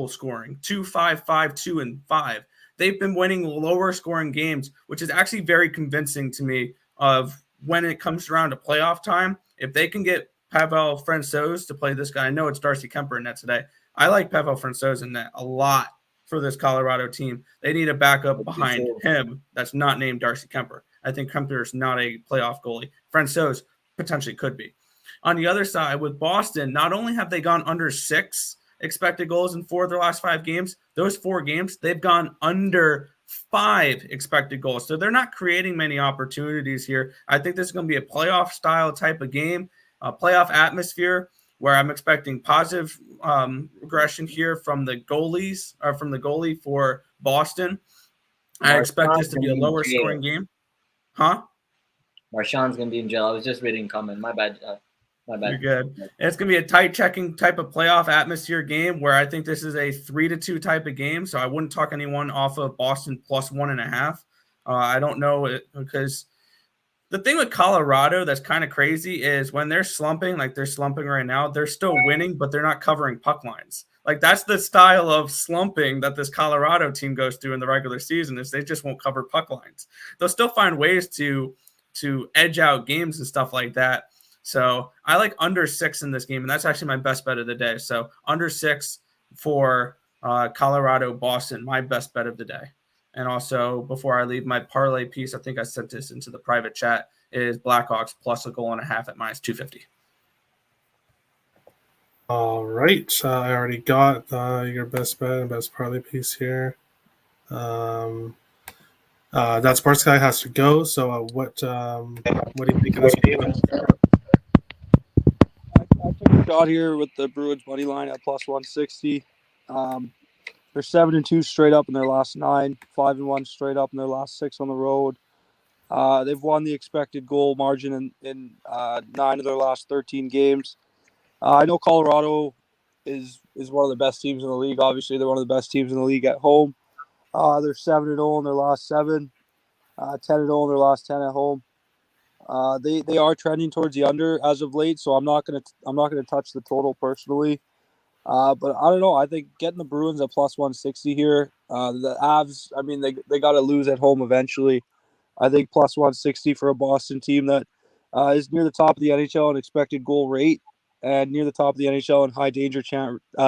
scoring 2-5, 5-2, and 5. they've been winning lower scoring games, which is actually very convincing to me of when it comes around to playoff time. If they can get Pavel Francouz to play this guy, I know it's Darcy Kemper in net today. I like Pavel Francouz in net a lot for this Colorado team. They need a backup behind him that's not named Darcy Kemper. I think Kemper is not a playoff goalie. Francouz potentially could be. On the other side, with Boston, not only have they gone under 6 expected goals in 4 of their last 5 games, those 4 games, they've gone under 5 expected goals. So they're not creating many opportunities here. I think this is going to be a playoff style type of game, a playoff atmosphere where I'm expecting positive regression here from the goalies or from the goalie for Boston. I expect this to be a lower scoring game. Huh? Marchand's going to be in jail. I was just reading a comment. My bad. You're good. And it's going to be a tight checking type of playoff atmosphere game where I think this is a 3-2 type of game. So I wouldn't talk anyone off of Boston plus 1.5. I don't know it, because the thing with Colorado that's kind of crazy is when they're slumping, like they're slumping right now, they're still winning, but they're not covering puck lines. Like that's the style of slumping that this Colorado team goes through in the regular season, is they just won't cover puck lines. They'll still find ways to edge out games and stuff like that. So I like under 6 in this game, and that's actually my best bet of the day. So under 6 for Colorado, Boston, my best bet of the day. And also, before I leave, my parlay piece, I think I sent this into the private chat, is Blackhawks plus 1.5 goals at minus 250. All right. I already got your best bet and best parlay piece here. That sports guy has to go. So what do you think of this game? I took a shot here with the Bruins money line at plus 160. They're 7-2 straight up in their last 9, 5-1 straight up in their last 6 on the road. They've won the expected goal margin in 9 of their last 13 games. I know Colorado is one of the best teams in the league. Obviously, they're one of the best teams in the league at home. They're 7-0 in their last 7, 10-0 in their last 10 at home. They are trending towards the under as of late, so I'm not gonna touch the total personally. But I don't know. I think getting the Bruins at plus 160 here. The Avs, I mean, they got to lose at home eventually. I think plus 160 for a Boston team that is near the top of the NHL in expected goal rate and near the top of the NHL in high danger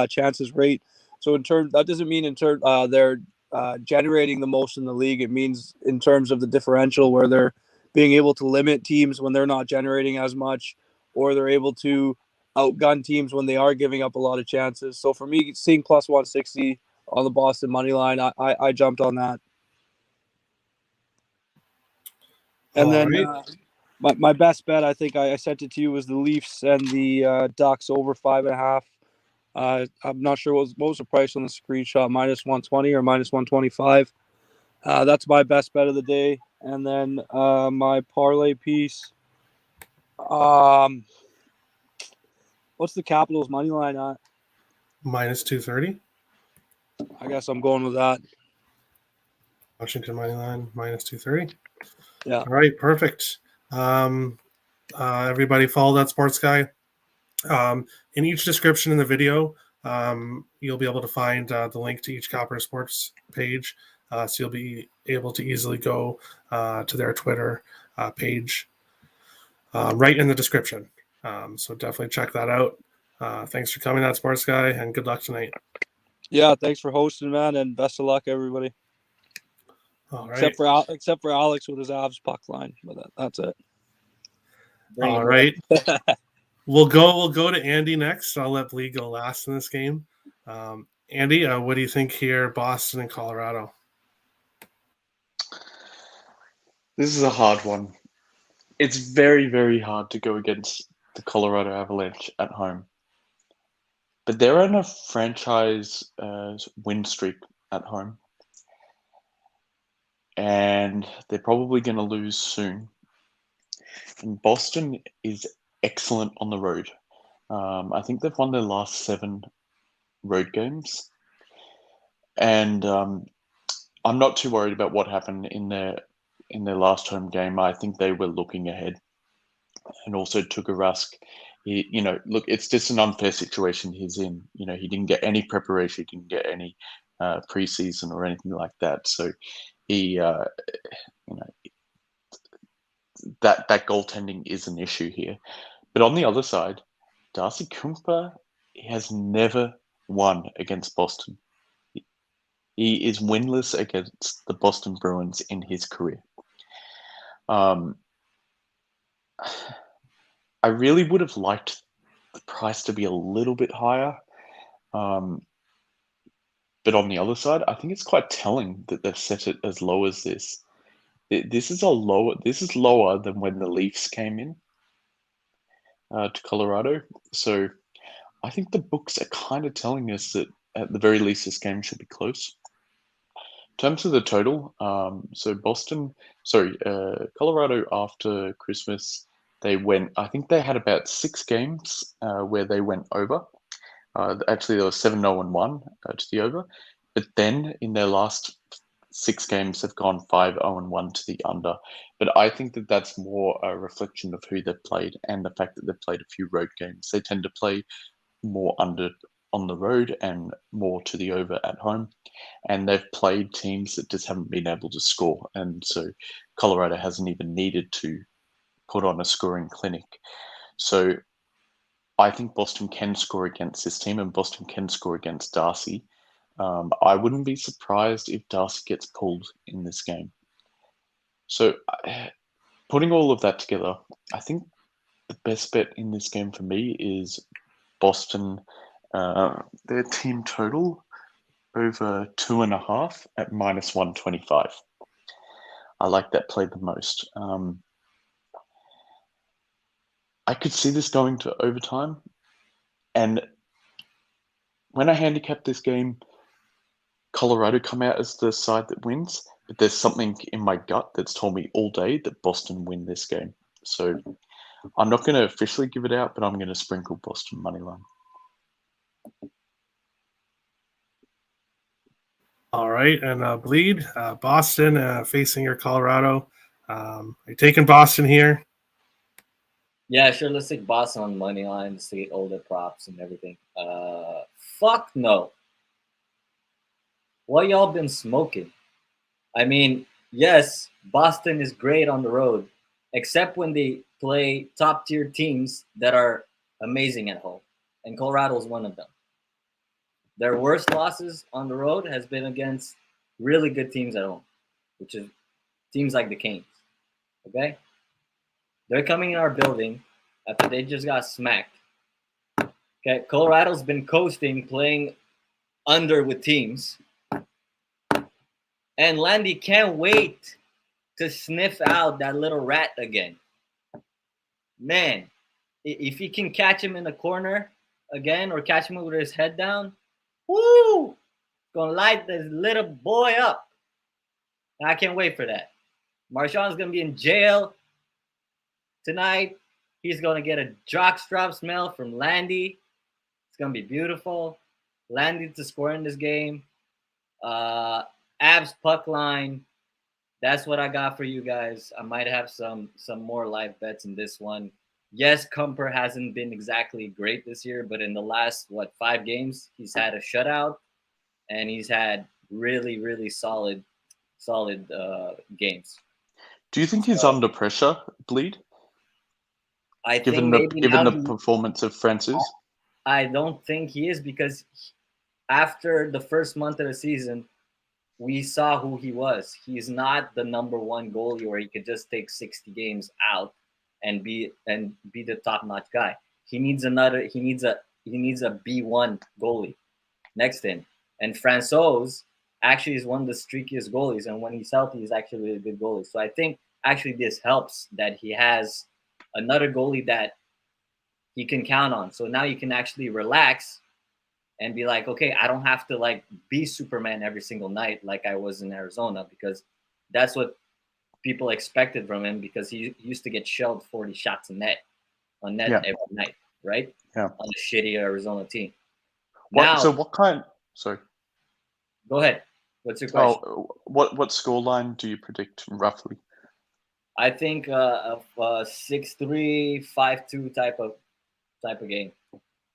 chances rate. So that doesn't mean they're generating the most in the league. It means in terms of the differential where they're being able to limit teams when they're not generating as much, or they're able to outgun teams when they are giving up a lot of chances. So for me, seeing plus 160 on the Boston money line, I jumped on that. And then my best bet, I think I sent it to you, was the Leafs and the Ducks over 5.5. I'm not sure what was the price on the screenshot, minus 120 or minus 125. That's my best bet of the day. And then my parlay piece. What's the Capitals money line at? Minus 230. I guess I'm going with that. Washington money line minus 230. Yeah. All right, perfect. Everybody follow that sports guy. In each description in the video, you'll be able to find the link to each Copper Sports page. So you'll be able to easily go to their Twitter page right in the description. So definitely check that out. Thanks for coming, that sports guy, and good luck tonight. Yeah, thanks for hosting, man, and best of luck, everybody. All right. Except for Alex with his Avs puck line, but that's it. All right. We'll go to Andy next. I'll let Lee go last in this game. Andy, what do you think here, Boston and Colorado? This is a hard one. It's very, very hard to go against the Colorado Avalanche at home. But they're on a franchise win streak at home. And they're probably going to lose soon. And Boston is excellent on the road. I think they've won their last 7 road games. And I'm not too worried about what happened in their last home game. I think they were looking ahead. And also Tuukka Rask, look, it's just an unfair situation he's in. He didn't get any preparation, he didn't get any preseason or anything like that. So he, that goaltending is an issue here. But on the other side, Darcy Kuemper has never won against Boston. He is winless against the Boston Bruins in his career. I really would have liked the price to be a little bit higher. But on the other side, I think it's quite telling that they've set it as low as this. This is lower than when the Leafs came in to Colorado. So I think the books are kind of telling us that at the very least this game should be close. In terms of the total, Colorado after Christmas, I think they had about 6 games where they went over. Actually, there was 7-0-1 to the over. But then in their last 6 games, they've gone 5-0-1 to the under. But I think that that's more a reflection of who they've played and the fact that they've played a few road games. They tend to play more under on the road and more to the over at home. And they've played teams that just haven't been able to score. And so Colorado hasn't even needed to put on a scoring clinic. So I think Boston can score against this team, and Boston can score against Darcy. I wouldn't be surprised if Darcy gets pulled in this game. So putting all of that together, I think the best bet in this game for me is Boston, their team total over 2.5 at -125. I like that play the most. I could see this going to overtime. And when I handicap this game, Colorado come out as the side that wins, but there's something in my gut that's told me all day that Boston win this game. So I'm not going to officially give it out, but I'm going to sprinkle Boston money line. All right, and Bleed, Boston facing your Colorado. Are you taking Boston here? Yeah, sure. Let's take Boston on money line to get all the props and everything. Fuck no. What y'all been smoking? I mean, yes, Boston is great on the road, except when they play top tier teams that are amazing at home, and Colorado is one of them. Their worst losses on the road has been against really good teams at home, which is teams like the Canes. Okay? They're coming in our building after they just got smacked. Okay, Colorado's been coasting, playing under with teams. And Landy can't wait to sniff out that little rat again. Man, if he can catch him in the corner again or catch him with his head down, woo! Gonna light this little boy up. I can't wait for that. Marchand's gonna be in jail tonight. He's gonna get a jockstrap smell from Landy. It's gonna be beautiful. Landy to score in this game. Abs puck line. That's what I got for you guys. I might have some more live bets in this one. Yes, Kuemper hasn't been exactly great this year, but in the last 5 games, he's had a shutout, and he's had really, really solid games. Do you think he's under pressure, Bleed? I given think the performance of Francis? I don't think he is, because after the first month of the season, we saw who he was. He's not the number one goalie where he could just take 60 games out and be the top-notch guy. He needs a B1 goalie next to him. And Francouz actually is one of the streakiest goalies, and when he's healthy, he's actually a good goalie. So I think actually this helps that he has another goalie that he can count on. So now you can actually relax and be like, okay, I don't have to be Superman every single night like I was in Arizona, because that's what people expected from him, because he used to get shelled 40 shots a net every night, right? Yeah. On a shitty Arizona team. Sorry. Go ahead. What's your question? What scoreline do you predict roughly? I think a 6-3, 5-2 type of game.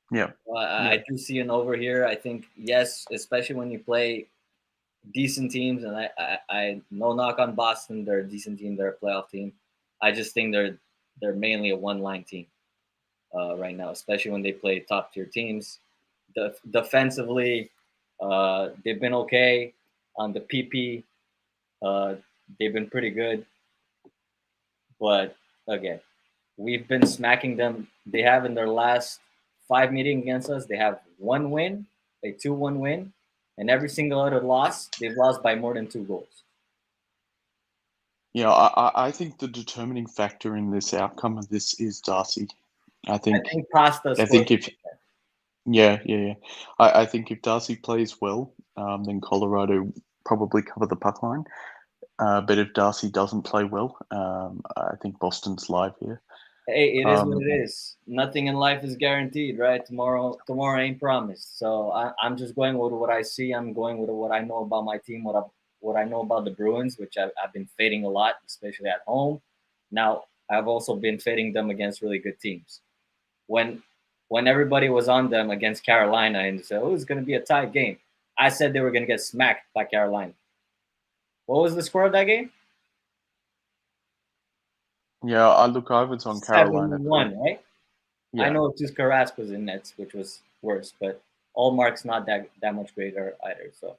Yeah. I do see an over here. I think, yes, especially when you play decent teams, and I no knock on Boston. They're a decent team. They're a playoff team. I just think they're mainly a one-line team right now, especially when they play top-tier teams. Defensively, they've been okay. On the PP, they've been pretty good. But again, we've been smacking them. They have in their last 5 meetings against us, they have 1 win, a 2-1 win, and every single other loss, they've lost by more than 2 goals. Yeah, I think the determining factor in this outcome of this is Darcy. I think Pasta I think if I think if Darcy plays well, then Colorado probably cover the puck line. But if Darcy doesn't play well, I think Boston's live here. Hey, it is what it is. Nothing in life is guaranteed, right? Tomorrow ain't promised. So I'm just going with what I see. I'm going with what I know about my team, what I know about the Bruins, which I've been fading a lot, especially at home. Now, I've also been fading them against really good teams. When everybody was on them against Carolina and said, oh, it's going to be a tight game, I said they were going to get smacked by Carolina. What was the score of that game? Yeah, I was on Carolina. 7-1, right? Yeah. I know just Carrasco was in nets, which was worse, but Allmark's not that much greater either. So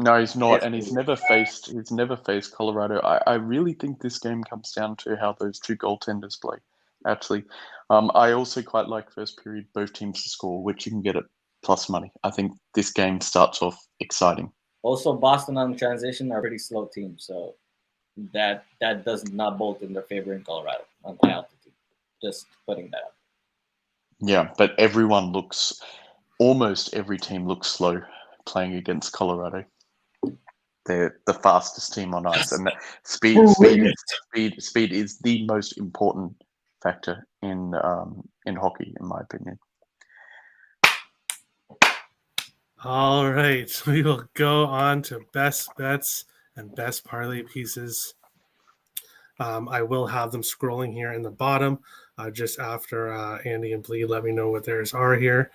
No, he's not, and he's never faced Colorado. I really think this game comes down to how those two goaltenders play. Actually, I also quite like first period both teams to score, which you can get at plus money. I think this game starts off exciting. Also, Boston on transition are a pretty slow team, so that does not bolt in their favor in Colorado on high altitude. Just putting that up. Yeah, but almost every team looks slow playing against Colorado. They're the fastest team on ice, and speed is the most important factor in hockey, in my opinion. All right, we will go on to best bets and best parlay pieces. I will have them scrolling here in the bottom just after Andy and Bleed let me know what theirs are here.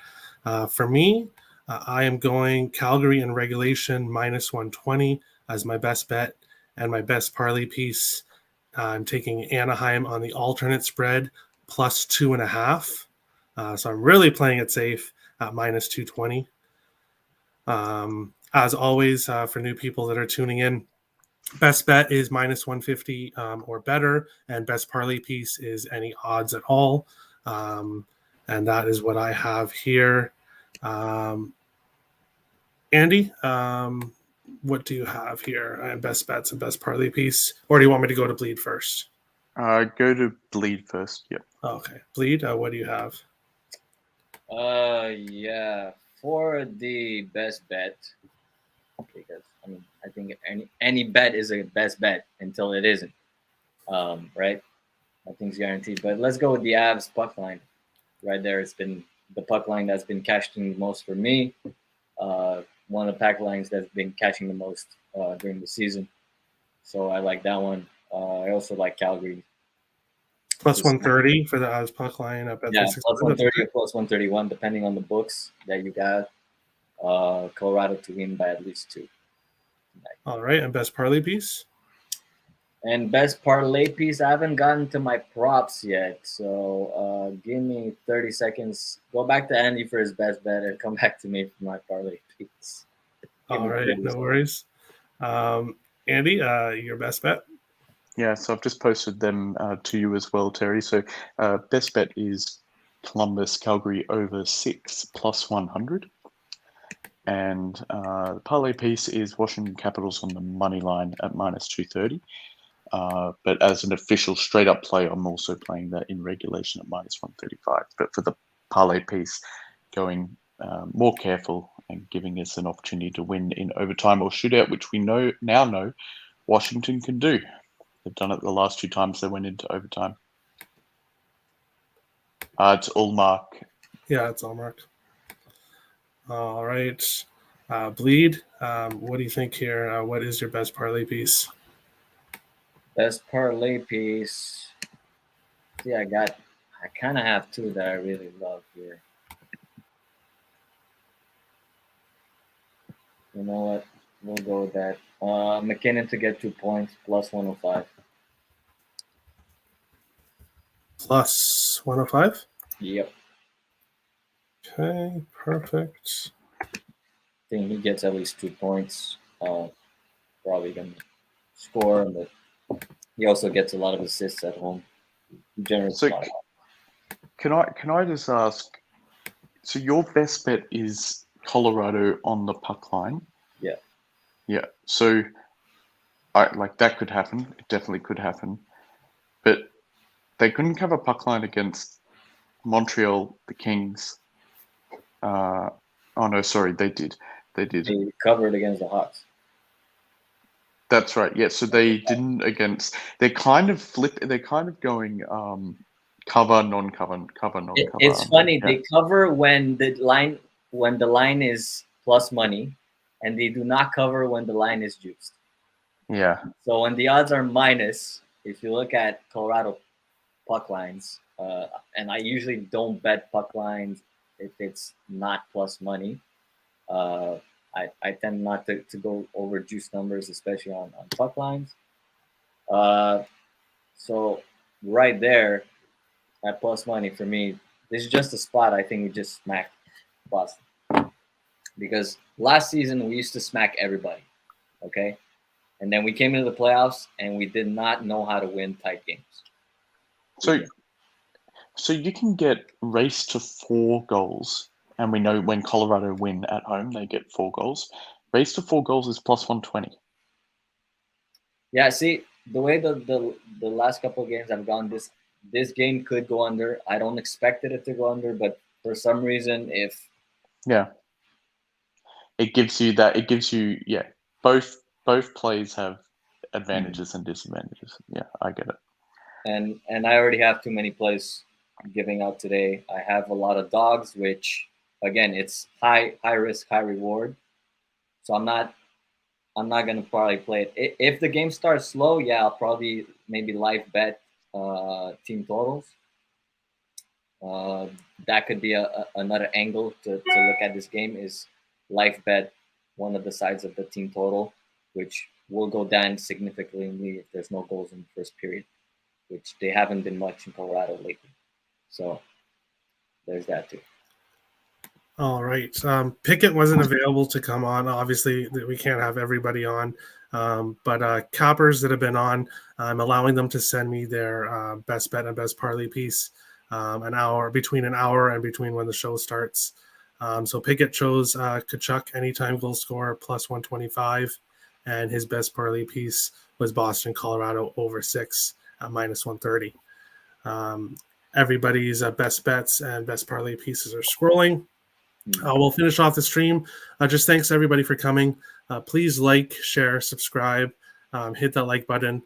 For me, I am going Calgary in regulation minus 120 as my best bet, and my best parlay piece, I'm taking Anaheim on the alternate spread plus 2.5. So I'm really playing it safe at minus 220. As always, for new people that are tuning in, best bet is minus 150 or better, and best parlay piece is any odds at all. And that is what I have here. Andy, what do you have here? Best bets and best parlay piece, or do you want me to go to Bleed first? Go to Bleed first. Yep. Okay, Bleed. What do you have? Yeah, for the best bet, because I think any bet is a best bet until it isn't. Right? Nothing's guaranteed. But let's go with the Avs puck line. Right there, it's been the puck line that's been cashing the most for me. One of the pack lines that's been catching the most during the season. So I like that one. I also like Calgary. Plus 130 for the Avs puck line up at plus 130 or plus 131, depending on the books that you got. Colorado to win by at least 2. All right, and best parlay piece? And best parlay piece, I haven't gotten to my props yet. So give me 30 seconds. Go back to Andy for his best bet and come back to me for my parlay piece. All right, no worries. Andy, your best bet? Yeah, so I've just posted them to you as well, Terry. So best bet is Columbus Calgary over 6 plus 100. And the parlay piece is Washington Capitals on the money line at minus 230. But as an official straight up play, I'm also playing that in regulation at minus 135. But for the parlay piece, going more careful and giving us an opportunity to win in overtime or shootout, which we now know Washington can do. They've done it the last 2 times they went into overtime. It's all Mark. Yeah, it's all Mark. All right. Bleed, what do you think here? What is your best parlay piece? Best parlay piece. See, I kind of have 2 that I really love here. You know what? We'll go with that. McKinnon to get 2 points, plus 105. Plus 105. Yep. Okay, perfect. I think he gets at least 2 points. Probably going to score, but he also gets a lot of assists at home. He generates a So lot. can I just ask? So your best bet is Colorado on the puck line. Yeah. Yeah. So, that could happen. It definitely could happen. But they couldn't cover puck line against Montreal, the Kings. Oh no, sorry, they did. They did. They covered against the Hawks. That's right. Yeah. So they didn't against. They're kind of flipped. They're kind of going cover, non-cover, cover, non-cover. It's funny. Yeah. They cover when the line is plus money, and they do not cover when the line is juiced. Yeah. So when the odds are minus, if you look at Colorado puck lines, and I usually don't bet puck lines if it's not plus money. I tend not to go over juice numbers, especially on puck lines. So right there at plus money for me, this is just a spot I think we just smacked Boston. Because last season we used to smack everybody, okay? And then we came into the playoffs and we did not know how to win tight games. So you can get race to 4 goals, and we know when Colorado win at home, they get 4 goals. Race to 4 goals is plus 120. Yeah, see, the way the last couple of games have gone, this game could go under. I don't expect it to go under, but for some reason, it gives you both plays have advantages and disadvantages. Yeah, I get it. And I already have too many plays giving out today. I have a lot of dogs, which again, it's high risk, high reward. So I'm not gonna probably play it. If the game starts slow, yeah, I'll probably maybe live bet team totals. That could be another angle to look at this game is live bet one of the sides of the team total, which will go down significantly if there's no goals in the first period, which they haven't been much in Colorado lately. So there's that too. All right. Pickett wasn't available to come on. Obviously, we can't have everybody on. But cappers that have been on, I'm allowing them to send me their best bet and best parlay piece between an hour and between when the show starts. So Pickett chose Kachuk anytime goal scorer plus 125, and his best parlay piece was Boston, Colorado over 6 at minus 130. Everybody's best bets and best parlay pieces are scrolling. We'll finish off the stream. Just thanks everybody for coming. Please like, share, subscribe, hit that like button.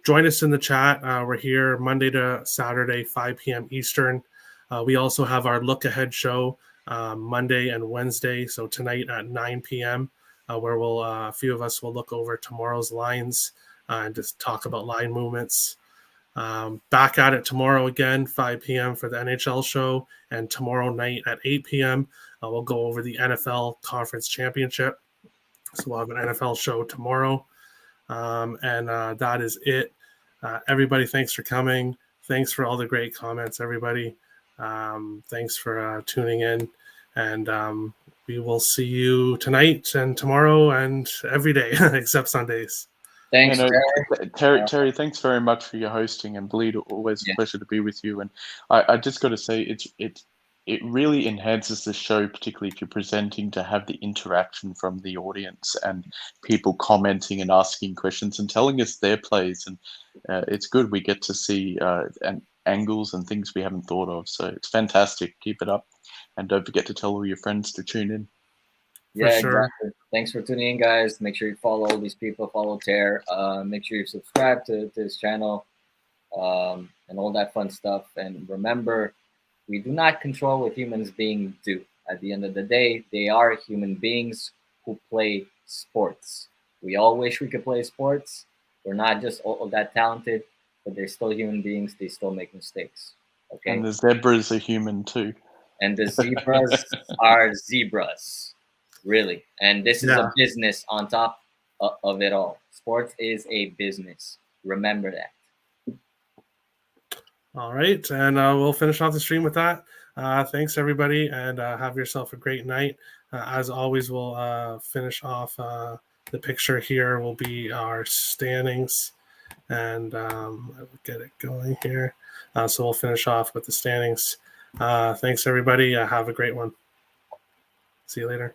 Join us in the chat. We're here Monday to Saturday, 5 p.m. Eastern. We also have our look ahead show Monday and Wednesday. So tonight at 9 p.m. Where a few of us will look over tomorrow's lines and just talk about line movements. Back at it tomorrow again, 5 p.m. for the NHL show, and tomorrow night at 8 p.m. We'll go over the NFL Conference Championship. So we'll have an NFL show tomorrow. And that is it. Everybody, thanks for coming. Thanks for all the great comments, everybody. Thanks for tuning in. And we will see you tonight and tomorrow and every day except Sundays. Thanks, Terry, thanks very much for your hosting, and Bleed, always a pleasure to be with you. And I just got to say, it really enhances the show, particularly if you're presenting, to have the interaction from the audience and people commenting and asking questions and telling us their plays. And it's good. We get to see angles and things we haven't thought of. So it's fantastic. Keep it up. And don't forget to tell all your friends to tune in. Yeah, sure. Exactly. Thanks for tuning in, guys. Make sure you follow all these people. Follow Ter. Make sure you subscribe to his channel and all that fun stuff. And remember, we do not control what humans beings do. At the end of the day, they are human beings who play sports. We all wish we could play sports. We're not just all that talented, but they're still human beings. They still make mistakes. Okay. And the zebras are human too. And the zebras are zebras. really. And this is Yeah. a business on top of it all. Sports is a business. Remember that. All right, and we'll finish off the stream with that. Thanks, everybody, and have yourself a great night. As always, we'll finish off the picture here will be our standings, and I'll get it going here. So we'll finish off with the standings. Thanks, everybody. Have a great one. See you later.